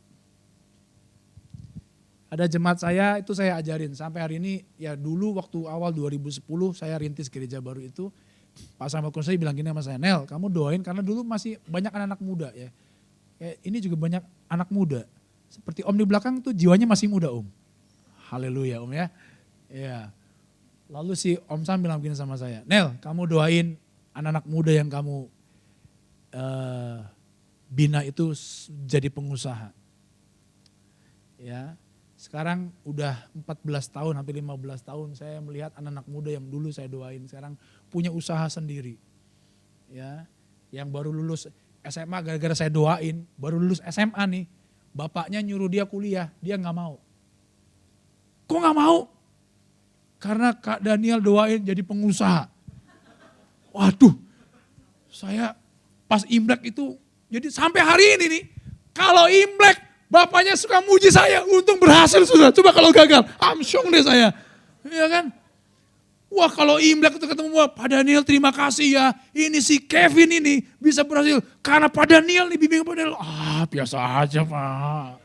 Ada jemaat saya, itu saya ajarin. Sampai hari ini, ya dulu waktu awal 2010 saya rintis gereja baru itu. Pak Samuel Konsei bilang gini sama saya, Nel kamu doain karena dulu masih banyak anak-anak muda ya. Ini juga banyak anak muda. Seperti Om di belakang tuh jiwanya masih muda Om. Haleluya Om ya. Ya. Lalu si Om Sam bilang gini sama saya, Nel kamu doain anak-anak muda yang kamu bina itu jadi pengusaha. Ya. Sekarang udah 14 tahun, hampir 15 tahun saya melihat anak-anak muda yang dulu saya doain. Sekarang punya usaha sendiri. Ya, yang baru lulus SMA gara-gara saya doain, baru lulus SMA nih. Bapaknya nyuruh dia kuliah, dia gak mau. Kok gak mau? Karena Kak Daniel doain jadi pengusaha. Waduh, saya pas Imlek itu, jadi sampai hari ini nih, kalau Imlek, bapaknya suka muji saya, untung berhasil sudah. Coba kalau gagal, amsyong deh saya. Iya kan? Wah kalau Imlek itu ketemu, wah Pak Daniel terima kasih ya. Ini si Kevin ini bisa berhasil. Karena Pak Daniel nih, bimbing Pak Daniel. Biasa aja Pak.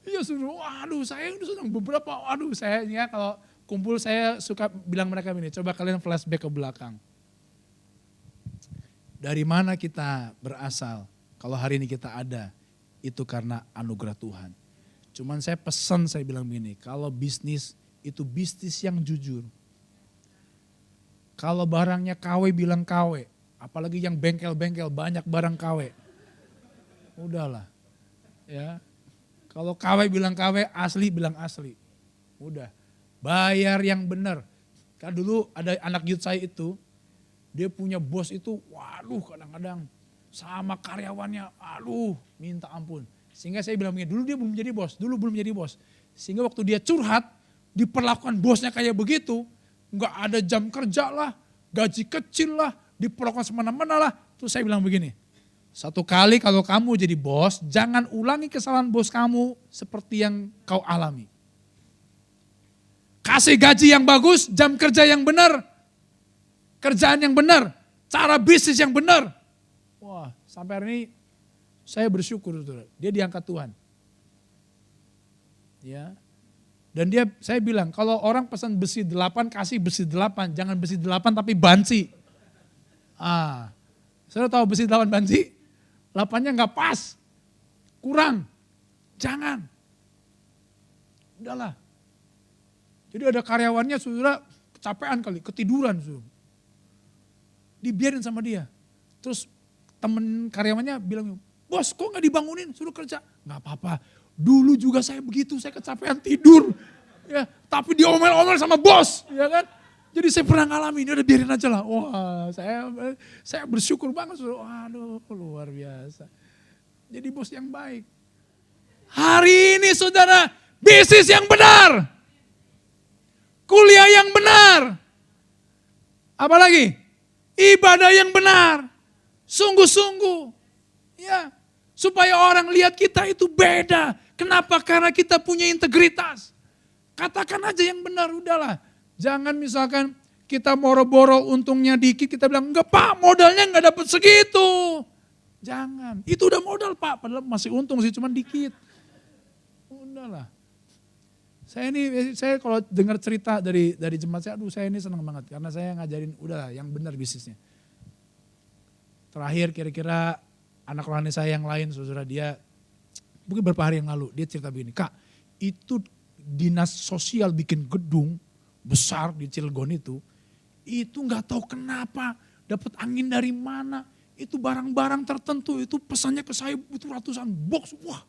Iya suruh, waduh saya udah sedang beberapa, waduh saya ya kalau kumpul saya suka bilang mereka ini, coba kalian flashback ke belakang. Dari mana kita berasal, kalau hari ini kita ada, itu karena anugerah Tuhan. Cuman saya pesan, saya bilang begini, kalau bisnis itu bisnis yang jujur. Kalau barangnya KW bilang KW, apalagi yang bengkel-bengkel banyak barang KW. Udahlah. Ya. Kalau KW bilang KW, asli bilang asli. Udah. Bayar yang benar. Kan dulu ada anak youth saya itu, dia punya bos itu, waduh kadang-kadang sama karyawannya, aduh minta ampun. Sehingga saya bilang begini, dulu dia belum menjadi bos. Sehingga waktu dia curhat, diperlakukan bosnya kayak begitu, nggak ada jam kerja lah, gaji kecil lah, diperlakukan semena-mena lah. Terus saya bilang begini, satu kali kalau kamu jadi bos, jangan ulangi kesalahan bos kamu seperti yang kau alami. Kasih gaji yang bagus, jam kerja yang benar, kerjaan yang benar, cara bisnis yang benar. Wah, sampai hari ini saya bersyukur, saudara. Dia diangkat Tuhan. Ya. Dan saya bilang, kalau orang pesan besi 8, kasih besi 8. Jangan besi 8 tapi banci. Saudara tahu besi 8 banci? 8-nya nggak pas. Kurang. Jangan. Udahlah. Jadi ada karyawannya, saudara, kecapean kali, ketiduran. Saudara. Dibiarin sama dia. Terus temen karyawannya bilang, bos kok gak dibangunin, suruh kerja. Gak apa-apa, dulu juga saya begitu, saya kecapean tidur. Ya, tapi diomel-omel sama bos, ya kan. Jadi saya pernah ngalamin, udah biarin aja lah. Wah, saya bersyukur banget. Waduh, luar biasa. Jadi bos yang baik. Hari ini saudara, bisnis yang benar. Kuliah yang benar. Apalagi? Ibadah yang benar. Sungguh-sungguh. Ya, supaya orang lihat kita itu beda. Kenapa? Karena kita punya integritas. Katakan aja yang benar, udahlah. Jangan misalkan kita boro-boro untungnya dikit, kita bilang, enggak pak modalnya enggak dapat segitu. Jangan, itu udah modal pak, padahal masih untung sih, cuman dikit. Udahlah. Saya kalau dengar cerita dari jemaat saya, aduh saya ini senang banget. Karena saya ngajarin, udahlah yang benar bisnisnya. Terakhir kira-kira anak rohani saya yang lain, saudara dia, mungkin beberapa hari yang lalu, dia cerita begini, kak itu dinas sosial bikin gedung besar di Cilegon itu gak tahu kenapa, dapat angin dari mana, itu barang-barang tertentu, itu pesannya ke saya itu ratusan box, wah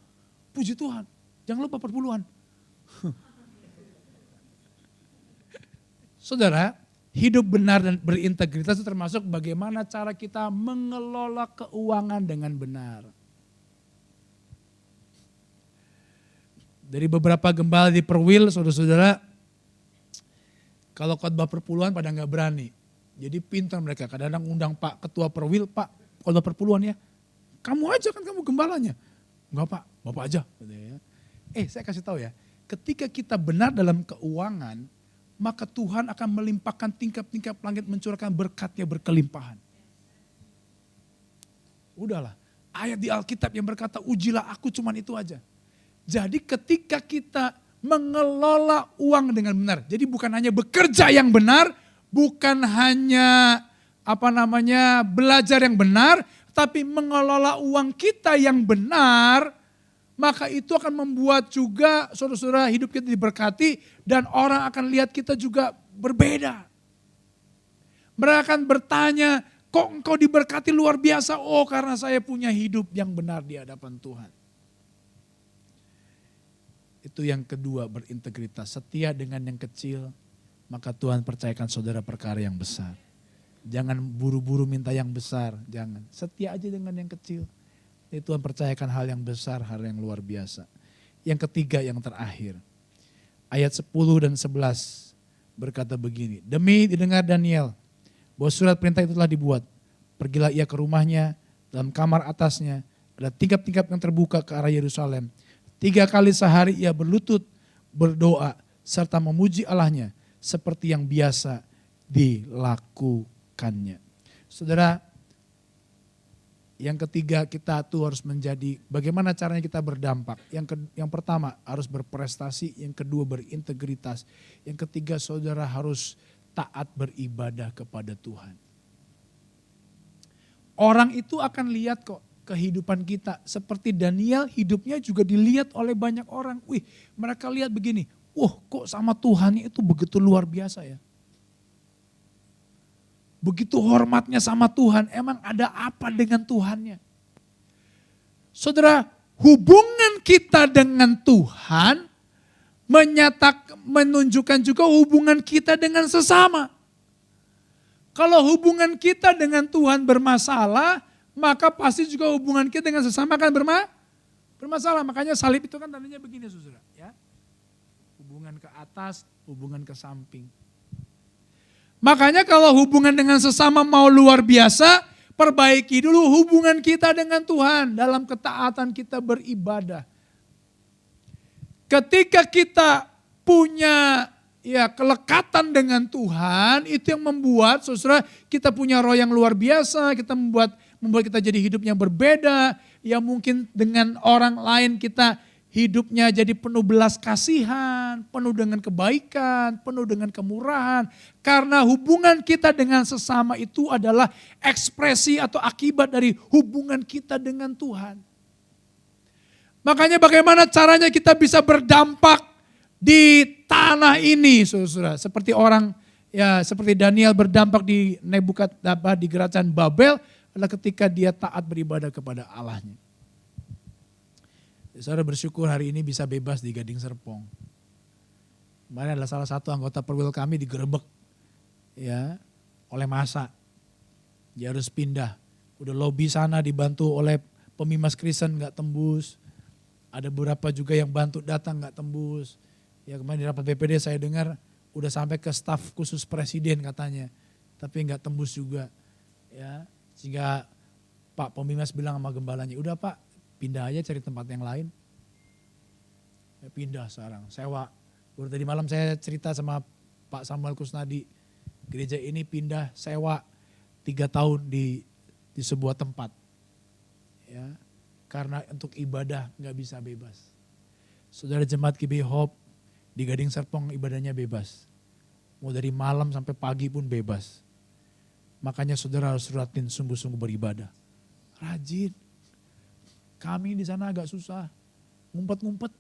puji Tuhan, jangan lupa perpuluhan. Saudara, hidup benar dan berintegritas itu termasuk bagaimana cara kita mengelola keuangan dengan benar. Dari beberapa gembala di Perwil, saudara-saudara, kalau khotbah perpuluhan pada nggak berani. Jadi pintar mereka, kadang-kadang undang Pak Ketua Perwil, Pak khotbah perpuluhan ya. Kamu aja kan kamu gembalanya. Enggak Pak, Bapak aja. Saya kasih tahu ya, ketika kita benar dalam keuangan, maka Tuhan akan melimpahkan tingkap-tingkap langit mencurahkan berkatnya berkelimpahan. Udahlah, ayat di Alkitab yang berkata ujilah aku cuman itu aja. Jadi ketika kita mengelola uang dengan benar, jadi bukan hanya bekerja yang benar, bukan hanya belajar yang benar, tapi mengelola uang kita yang benar, maka itu akan membuat juga saudara-saudara hidup kita diberkati dan orang akan lihat kita juga berbeda. Mereka akan bertanya, kok engkau diberkati luar biasa? Oh karena saya punya hidup yang benar di hadapan Tuhan. Itu yang kedua, berintegritas. Setia dengan yang kecil, maka Tuhan percayakan saudara perkara yang besar. Jangan buru-buru minta yang besar, jangan. Setia aja dengan yang kecil. Tuhan percayakan hal yang besar, hal yang luar biasa. Yang ketiga, yang terakhir. Ayat 10 dan 11 berkata begini. Demi didengar Daniel, bahwa surat perintah itu telah dibuat. Pergilah ia ke rumahnya, dalam kamar atasnya, ada tingkap-tingkap yang terbuka ke arah Yerusalem. 3 kali sehari ia berlutut, berdoa, serta memuji Allahnya, seperti yang biasa dilakukannya. Saudara, Yang ketiga kita tuh harus menjadi bagaimana caranya kita berdampak. Yang pertama harus berprestasi, yang kedua berintegritas. Yang ketiga saudara harus taat beribadah kepada Tuhan. Orang itu akan lihat kok kehidupan kita. Seperti Daniel hidupnya juga dilihat oleh banyak orang. Wih, mereka lihat begini, kok sama Tuhan itu begitu luar biasa ya. Begitu hormatnya sama Tuhan, emang ada apa dengan Tuhannya? Saudara, hubungan kita dengan Tuhan menunjukkan juga hubungan kita dengan sesama. Kalau hubungan kita dengan Tuhan bermasalah, maka pasti juga hubungan kita dengan sesama akan bermasalah. Makanya salib itu kan tandanya begini saudara. Ya. Hubungan ke atas, hubungan ke samping. Makanya kalau hubungan dengan sesama mau luar biasa, perbaiki dulu hubungan kita dengan Tuhan dalam ketaatan kita beribadah. Ketika kita punya kelekatan dengan Tuhan, itu yang membuat saudara kita punya roh yang luar biasa, kita membuat kita jadi hidup yang berbeda, yang mungkin dengan orang lain kita hidupnya jadi penuh belas kasihan, penuh dengan kebaikan, penuh dengan kemurahan. Karena hubungan kita dengan sesama itu adalah ekspresi atau akibat dari hubungan kita dengan Tuhan. Makanya bagaimana caranya kita bisa berdampak di tanah ini, saudara. Seperti seperti Daniel berdampak di Nebukadnezar di kerajaan Babel adalah ketika dia taat beribadah kepada Allahnya. Saudara bersyukur hari ini bisa bebas di Gading Serpong. Kemarin adalah salah satu anggota perwil kami digerebek oleh massa. Dia harus pindah. Udah lobi sana dibantu oleh pemimas Kristen gak tembus. Ada beberapa juga yang bantu datang gak tembus. Ya kemarin di rapat BPD saya dengar udah sampai ke staf khusus presiden katanya. Tapi gak tembus juga. Ya, sehingga Pak Pemimas bilang sama gembalanya, udah Pak, pindah aja cari tempat yang lain. Ya, pindah sekarang, sewa. Baru tadi malam saya cerita sama Pak Samuel Kusnadi, gereja ini pindah sewa 3 tahun di sebuah tempat. Ya, karena untuk ibadah gak bisa bebas. Saudara jemaat KB Hope di Gading Serpong ibadahnya bebas. Mau dari malam sampai pagi pun bebas. Makanya saudara harus rutin sungguh-sungguh beribadah. Rajin. Kami di sana agak susah, ngumpet-ngumpet.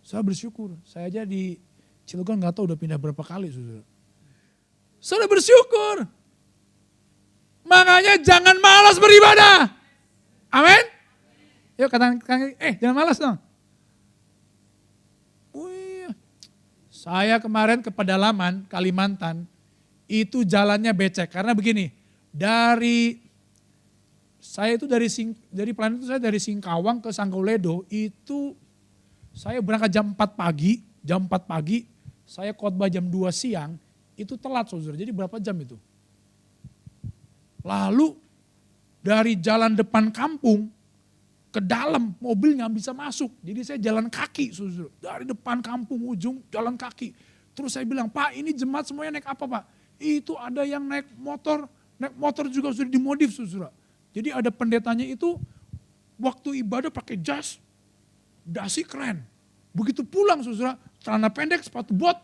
Saya bersyukur, saya aja di Cilegon gak tahu udah pindah berapa kali saudara. Saudara bersyukur. Makanya jangan malas beribadah. Amin. Yuk katakan, jangan malas dong. Saya kemarin ke pedalaman Kalimantan, itu jalannya becek. Karena begini, saya itu dari planet itu saya dari Singkawang ke Sanggoledo itu saya berangkat jam 4 pagi, saya khotbah jam 2 siang, itu telat saudara. Jadi berapa jam itu? Lalu dari jalan depan kampung ke dalam mobil nggak bisa masuk. Jadi saya jalan kaki saudara. Dari depan kampung ujung jalan kaki. Terus saya bilang, Pak ini jemaat semuanya naik apa Pak? Itu ada yang naik motor juga sudah dimodif saudara. Jadi ada pendetanya itu waktu ibadah pakai jas, dasi keren. Begitu pulang saudara, celana pendek, sepatu bot,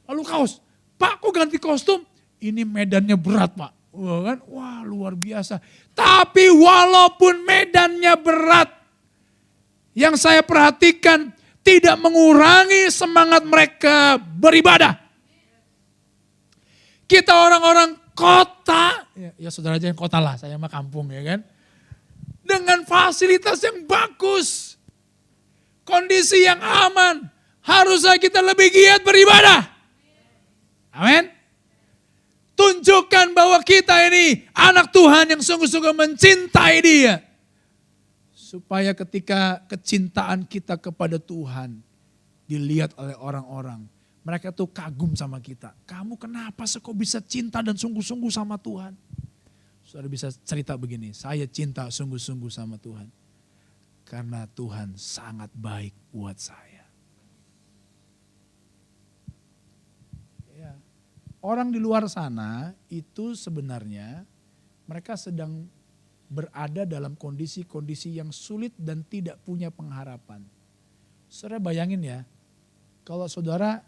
lalu kaos. Pak kok ganti kostum? Ini medannya berat Pak. Wah luar biasa. Tapi walaupun medannya berat, yang saya perhatikan tidak mengurangi semangat mereka beribadah. Kita orang-orang kota, ya saudara aja yang kota lah, saya mah kampung ya kan. Dengan fasilitas yang bagus, kondisi yang aman, harusnya kita lebih giat beribadah. Amin. Tunjukkan bahwa kita ini anak Tuhan yang sungguh-sungguh mencintai Dia. Supaya ketika kecintaan kita kepada Tuhan dilihat oleh orang-orang, mereka tuh kagum sama kita. Kamu kenapa sih kok bisa cinta dan sungguh-sungguh sama Tuhan? Saudara bisa cerita begini, saya cinta sungguh-sungguh sama Tuhan. Karena Tuhan sangat baik buat saya. Ya. Orang di luar sana itu sebenarnya mereka sedang berada dalam kondisi-kondisi yang sulit dan tidak punya pengharapan. Saudara bayangin ya, kalau saudara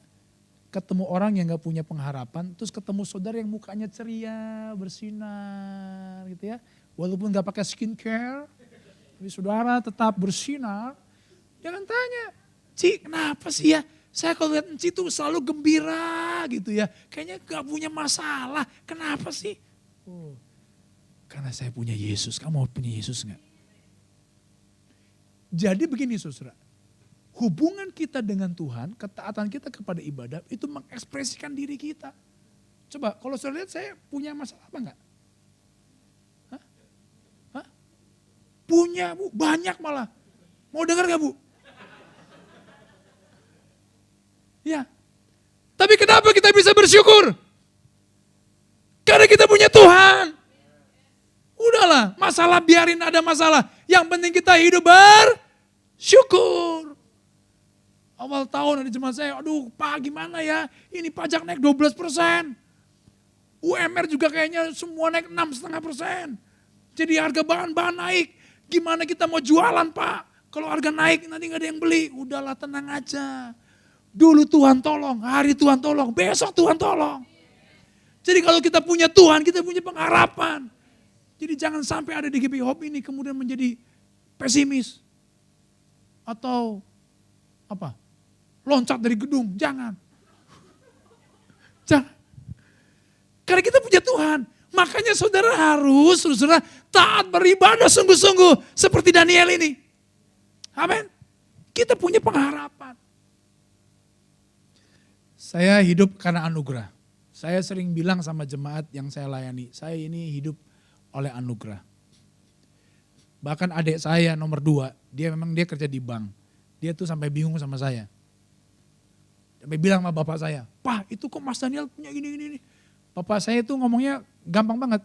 ketemu orang yang gak punya pengharapan, terus ketemu saudara yang mukanya ceria, bersinar gitu ya. Walaupun gak pakai skincare, tapi saudara tetap bersinar. Jangan tanya, Ci kenapa sih ya? Saya kalau lihat Ci tuh selalu gembira gitu ya. Kayaknya gak punya masalah, kenapa sih? Oh, karena saya punya Yesus, kamu mau punya Yesus gak? Jadi begini saudara, hubungan kita dengan Tuhan, ketaatan kita kepada ibadah itu mengekspresikan diri kita. Coba kalau saudara lihat saya punya masalah apa enggak? Hah? Hah? Punya Bu, banyak malah. Mau dengar gak Bu? Ya. Tapi kenapa kita bisa bersyukur? Karena kita punya Tuhan. Udahlah, masalah biarin ada masalah. Yang penting kita hidup bersyukur. Awal tahun ada jemaat saya, aduh Pak gimana ya, ini pajak naik 12%. UMR juga kayaknya semua naik 6,5%. Jadi harga bahan-bahan naik, gimana kita mau jualan Pak? Kalau harga naik nanti gak ada yang beli, udahlah tenang aja. Dulu Tuhan tolong, hari Tuhan tolong, besok Tuhan tolong. Jadi kalau kita punya Tuhan, kita punya pengharapan. Jadi jangan sampai ada di GP Hope ini kemudian menjadi pesimis. Atau apa? Loncat dari gedung, jangan. Jangan. Karena kita punya Tuhan. Makanya saudara harus, saudara taat beribadah sungguh-sungguh seperti Daniel ini. Amin. Kita punya pengharapan. Saya hidup karena anugerah. Saya sering bilang sama jemaat yang saya layani, saya ini hidup oleh anugerah. Bahkan adik saya nomor 2, dia kerja di bank. Dia tuh sampai bingung sama saya. Sampai bilang sama bapak saya, Pak itu kok Mas Daniel punya gini. Bapak saya itu ngomongnya gampang banget.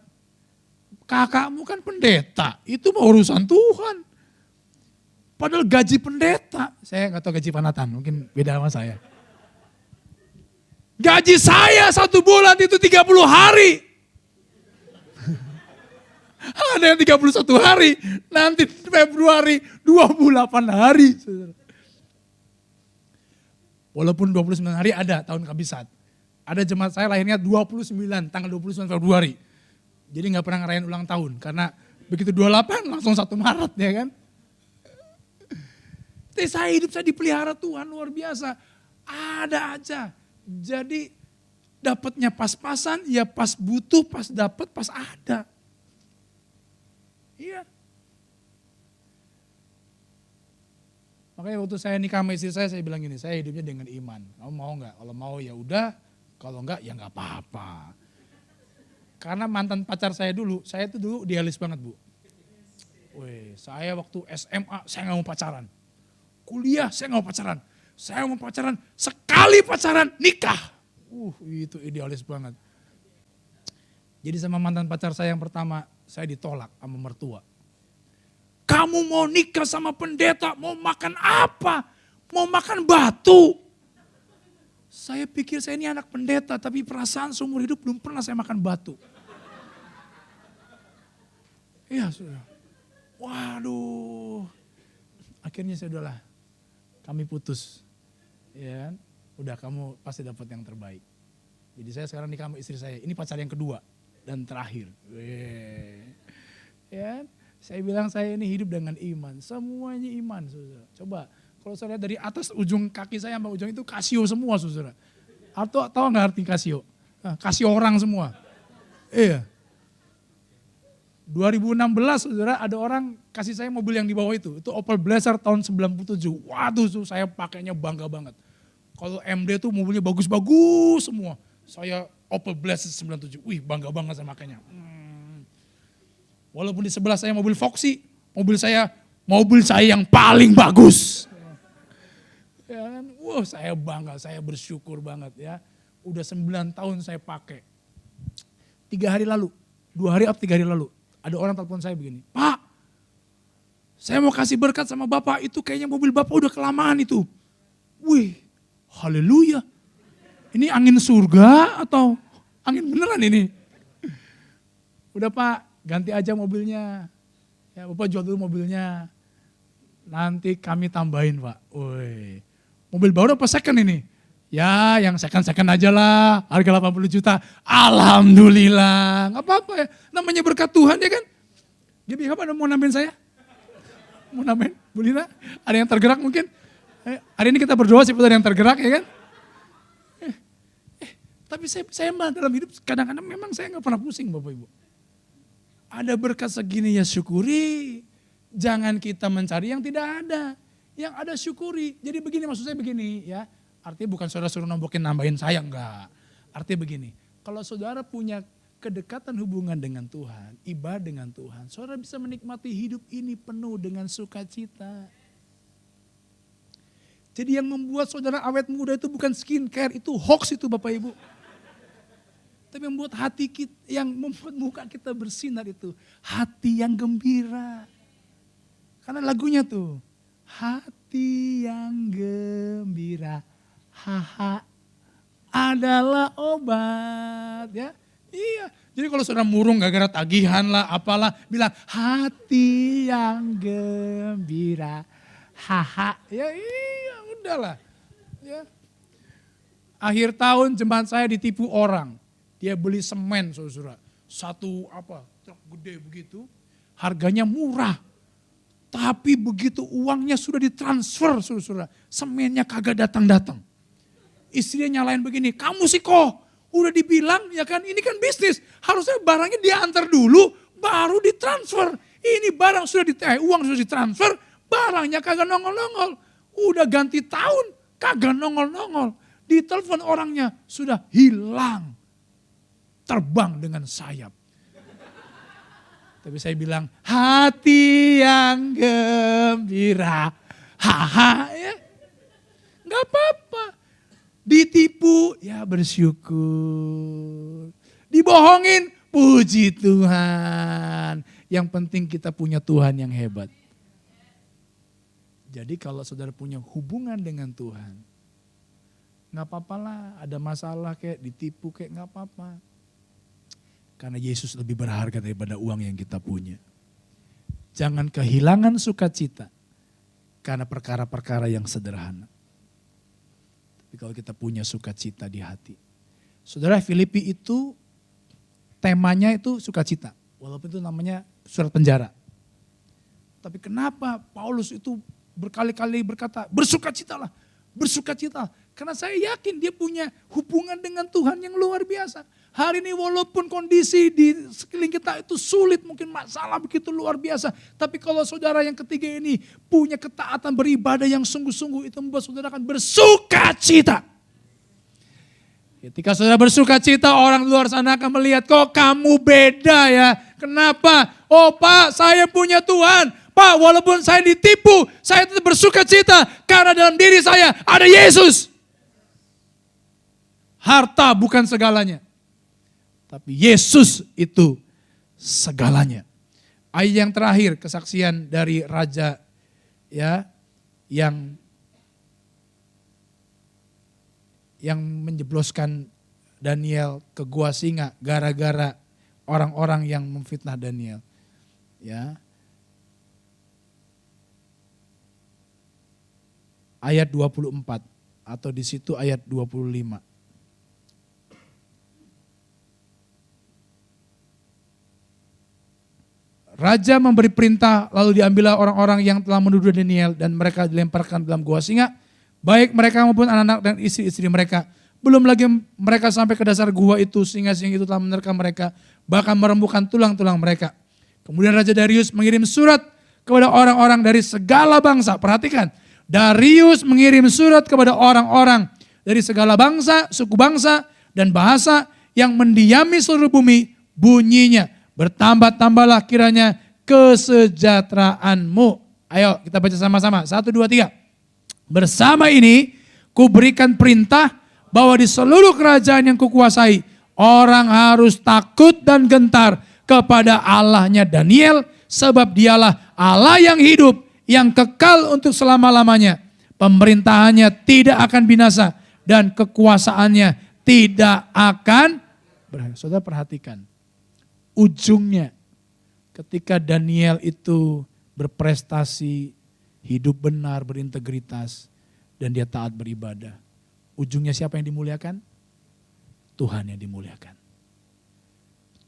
Kakakmu kan pendeta, itu mau urusan Tuhan. Padahal gaji pendeta, saya gak tahu gaji Panatan, mungkin beda sama saya. Gaji saya 1 bulan itu 30 hari. Ada yang 31 hari, nanti Februari 28 hari. Walaupun 29 hari ada tahun kabisat. Ada jemaat saya lahirnya 29, tanggal 29 Februari. Jadi gak pernah ngerayain ulang tahun, karena begitu 28 langsung 1 Maret ya kan. Tapi saya hidup saya dipelihara Tuhan luar biasa. Ada aja. Jadi dapatnya pas-pasan, ya pas butuh, pas dapat, pas ada. Iya. Makanya waktu saya nikah sama istri saya bilang gini, saya hidupnya dengan iman. Kamu mau gak? Kalau mau ya udah, kalau enggak ya gak apa-apa. Karena mantan pacar saya itu dulu idealis banget Bu. Wih, saya waktu SMA saya gak mau pacaran. Kuliah saya gak mau pacaran. Saya mau pacaran, sekali pacaran nikah. Itu idealis banget. Jadi sama mantan pacar saya yang pertama, saya ditolak sama mertua. Kamu mau nikah sama pendeta, mau makan apa? Mau makan batu. Saya pikir saya ini anak pendeta, tapi perasaan seumur hidup belum pernah saya makan batu. Iya sudah. Waduh. Akhirnya saya udahlah, kami putus. Ya, udah kamu pasti dapat yang terbaik. Jadi saya sekarang nikah sama istri saya. Ini pacar yang kedua dan terakhir. Ya, saya bilang saya ini hidup dengan iman. Semuanya iman, saudara. Coba kalau saya lihat dari atas ujung kaki saya sampai ujung itu Casio semua, saudara. Atau tahu nggak arti Casio? Casio orang semua. Iya. 2016 saudara ada orang kasih saya mobil yang di bawah itu Opel Blazer tahun 97. Waduh saya pakainya bangga banget. Kalau MD tuh mobilnya bagus-bagus semua. Saya Opel Blazer 97, wih bangga banget sama makanya. Walaupun di sebelah saya mobil Foxy, mobil saya yang paling bagus. Ya kan? Wah saya bangga, saya bersyukur banget ya. Udah 9 tahun saya pakai. 2 hari lalu, ada orang telepon saya begini, Pak, saya mau kasih berkat sama Bapak, itu kayaknya mobil Bapak udah kelamaan itu. Wih, haleluya. Ini angin surga atau angin beneran ini? Udah Pak, ganti aja mobilnya. Ya, Bapak jual dulu mobilnya. Nanti kami tambahin, Pak. Woi. Mobil baru apa second ini? Ya, yang second aja lah. Harga 80 juta. Alhamdulillah. Gak apa-apa ya. Namanya berkat Tuhan ya kan. Jadi apa mau nambahin saya? Mau nambahin? Bu Lina? Ada yang tergerak mungkin? Hari ini kita berdoa sih ada yang tergerak ya kan. Tapi saya mah dalam hidup kadang-kadang memang saya gak pernah pusing Bapak Ibu. Ada berkat segini ya syukuri. Jangan kita mencari yang tidak ada. Yang ada syukuri. Jadi begini maksud saya begini ya. Artinya bukan saudara suruh nambahin saya enggak. Artinya begini. Kalau saudara punya kedekatan hubungan dengan Tuhan. Ibadah dengan Tuhan. Saudara bisa menikmati hidup ini penuh dengan sukacita. Jadi yang membuat saudara awet muda itu bukan skincare. Itu hoax itu Bapak Ibu. Tapi membuat hati kita, yang membuat muka kita bersinar itu hati yang gembira. Karena lagunya tuh, hati yang gembira, haha, adalah obat ya. Iya, jadi kalau saudara murung gara-gara tagihan lah, apalah, bilang hati yang gembira, haha, ya iya udahlah. Ya. Akhir tahun jemaat saya ditipu orang. Dia beli semen saudara, satu truk gede begitu, harganya murah. Tapi begitu uangnya sudah ditransfer saudara, semennya kagak datang-datang. Istrinya nyalain begini, kamu sih kok udah dibilang ya kan ini kan bisnis. Harusnya barangnya diantar dulu baru ditransfer. Ini barang sudah uang sudah ditransfer, barangnya kagak nongol-nongol. Udah ganti tahun kagak nongol-nongol. Ditelepon orangnya sudah hilang. Terbang dengan sayap. Tapi saya bilang, hati yang gembira. Haha ya. Gak apa-apa. Ditipu, ya bersyukur. Dibohongin, puji Tuhan. Yang penting kita punya Tuhan yang hebat. Jadi kalau saudara punya hubungan dengan Tuhan. Gak apa-apa lah, ada masalah kayak ditipu kayak gak apa-apa. Karena Yesus lebih berharga daripada uang yang kita punya. Jangan kehilangan sukacita karena perkara-perkara yang sederhana. Tapi kalau kita punya sukacita di hati. Saudara, Filipi itu temanya itu sukacita. Walaupun itu namanya surat penjara. Tapi kenapa Paulus itu berkali-kali berkata bersukacitalah, bersukacitalah. Karena saya yakin dia punya hubungan dengan Tuhan yang luar biasa. Hari ini walaupun kondisi di sekeliling kita itu sulit, mungkin masalah begitu luar biasa. Tapi kalau saudara yang ketiga ini punya ketaatan beribadah yang sungguh-sungguh, itu membuat saudara akan bersukacita. Ketika saudara bersukacita, orang luar sana akan melihat, kok kamu beda ya. Kenapa? Oh Pak, saya punya Tuhan. Pak, walaupun saya ditipu, saya tetap bersukacita. Karena dalam diri saya ada Yesus. Harta bukan segalanya. Tapi Yesus itu segalanya. Ayat yang terakhir, kesaksian dari raja ya yang menjebloskan Daniel ke gua singa gara-gara orang-orang yang memfitnah Daniel. Ya. Ayat 24 atau di situ ayat 25. Raja memberi perintah lalu diambillah orang-orang yang telah menuduh Daniel dan mereka dilemparkan dalam gua singa. Baik mereka maupun anak-anak dan istri-istri mereka. Belum lagi mereka sampai ke dasar gua itu, singa-singa itu telah menerkam mereka. Bahkan merembukan tulang-tulang mereka. Kemudian Raja Darius mengirim surat kepada orang-orang dari segala bangsa. Perhatikan, Darius mengirim surat kepada orang-orang dari segala bangsa, suku bangsa dan bahasa yang mendiami seluruh bumi. Bunyinya, bertambah-tambahlah kiranya kesejahteraanmu. Ayo kita baca sama-sama. 1, 2, 3. Bersama ini kuberikan perintah bahwa di seluruh kerajaan yang kukuasai orang harus takut dan gentar kepada Allahnya Daniel. Sebab dialah Allah yang hidup, yang kekal untuk selama-lamanya. Pemerintahannya tidak akan binasa dan kekuasaannya tidak akan berakhir. Saudara perhatikan. Ujungnya ketika Daniel itu berprestasi, hidup benar, berintegritas, dan dia taat beribadah. Ujungnya siapa yang dimuliakan? Tuhan yang dimuliakan.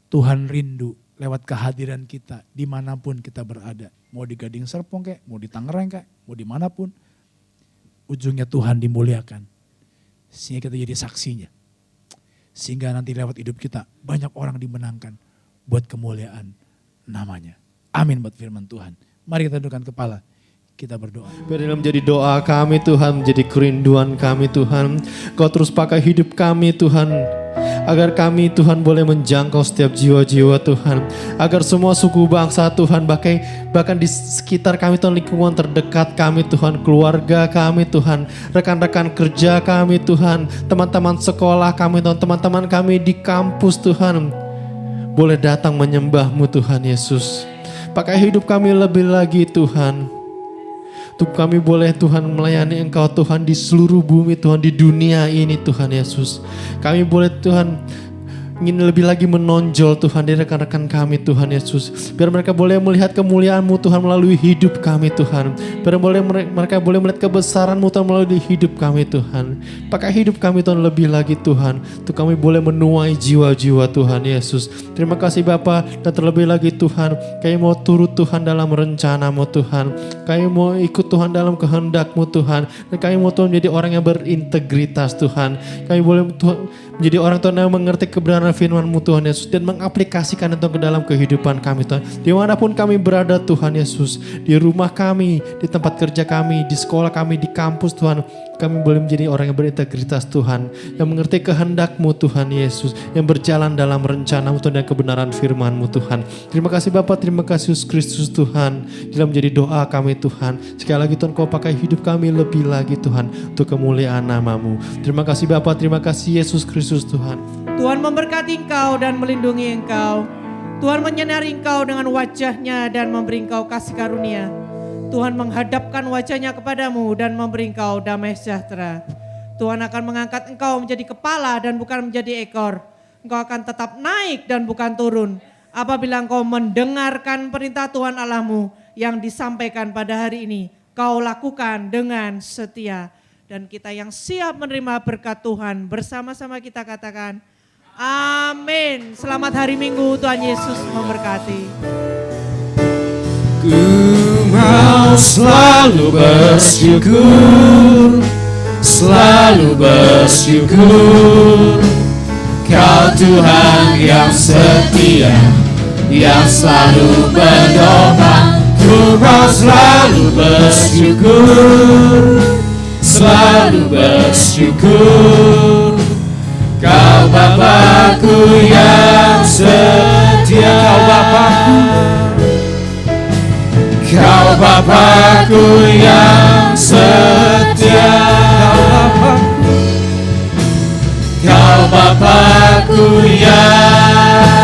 Tuhan rindu lewat kehadiran kita dimanapun kita berada. Mau di Gading Serpong kek, mau di Tangerang kek, mau dimanapun. Ujungnya Tuhan dimuliakan. Sehingga kita jadi saksinya. Sehingga nanti lewat hidup kita banyak orang dimenangkan buat kemuliaan namanya. Amin buat firman Tuhan. Mari kita tundukkan kepala. Kita berdoa. Biar menjadi doa kami Tuhan, menjadi kerinduan kami Tuhan. Kau terus pakai hidup kami Tuhan. Agar kami Tuhan boleh menjangkau setiap jiwa-jiwa Tuhan. Agar semua suku bangsa Tuhan, bahkan di sekitar kami Tuhan, lingkungan terdekat kami Tuhan, keluarga kami Tuhan, rekan-rekan kerja kami Tuhan, teman-teman sekolah kami Tuhan, teman-teman kami di kampus Tuhan, boleh datang menyembah-Mu Tuhan Yesus. Pakai hidup kami lebih lagi Tuhan. Untuk kami boleh Tuhan melayani Engkau Tuhan di seluruh bumi Tuhan, di dunia ini Tuhan Yesus. Kami boleh Tuhan ingin lebih lagi menonjol Tuhan di rekan-rekan kami Tuhan Yesus. Biar mereka boleh melihat kemuliaan-Mu Tuhan melalui hidup kami Tuhan. Biar mereka boleh melihat kebesaran-Mu Tuhan melalui hidup kami Tuhan. Pakai hidup kami Tuhan lebih lagi Tuhan. Untuk kami boleh menuai jiwa-jiwa Tuhan Yesus. Terima kasih Bapa, dan terlebih lagi Tuhan, kami mau turut Tuhan dalam rencana-Mu Tuhan. Kami mau ikut Tuhan dalam kehendak-Mu Tuhan. Dan kami mau Tuhan menjadi orang yang berintegritas Tuhan. Kami boleh Tuhan menjadi orang Tuhan yang mengerti kebenaran firman-Mu Tuhan Yesus, dan mengaplikasikan itu ke dalam kehidupan kami Tuhan. Dimanapun kami berada Tuhan Yesus, di rumah kami, di tempat kerja kami, di sekolah kami, di kampus Tuhan, kami boleh menjadi orang yang berintegritas Tuhan, yang mengerti kehendak-Mu Tuhan Yesus, yang berjalan dalam rencana-Mu Tuhan dan kebenaran firman-Mu Tuhan. Terima kasih Bapa, terima kasih Yesus Kristus Tuhan, dalam menjadi doa kami Tuhan. Sekali lagi Tuhan, Kau pakai hidup kami lebih lagi Tuhan, untuk kemuliaan nama-Mu. Terima kasih Bapa, terima kasih Yesus Kristus Tuhan. Tuhan memberkati engkau dan melindungi engkau. Tuhan menyinari engkau dengan wajah-Nya dan memberi engkau kasih karunia. Tuhan menghadapkan wajah-Nya kepadamu dan memberi engkau damai sejahtera. Tuhan akan mengangkat engkau menjadi kepala dan bukan menjadi ekor. Engkau akan tetap naik dan bukan turun. Apabila engkau mendengarkan perintah Tuhan Allahmu yang disampaikan pada hari ini, kau lakukan dengan setia. Dan kita yang siap menerima berkat Tuhan, bersama-sama kita katakan, amin. Selamat hari Minggu, Tuhan Yesus memberkati. Ku mau selalu bersyukur, selalu bersyukur. Kau Tuhan yang setia, yang selalu berdoa. Ku mau selalu bersyukur, selalu bersyukur. Kau Bapa-Ku yang setia, Kau Bapa-Ku, Kau Bapa-Ku yang setia, Kau Bapa-Ku yang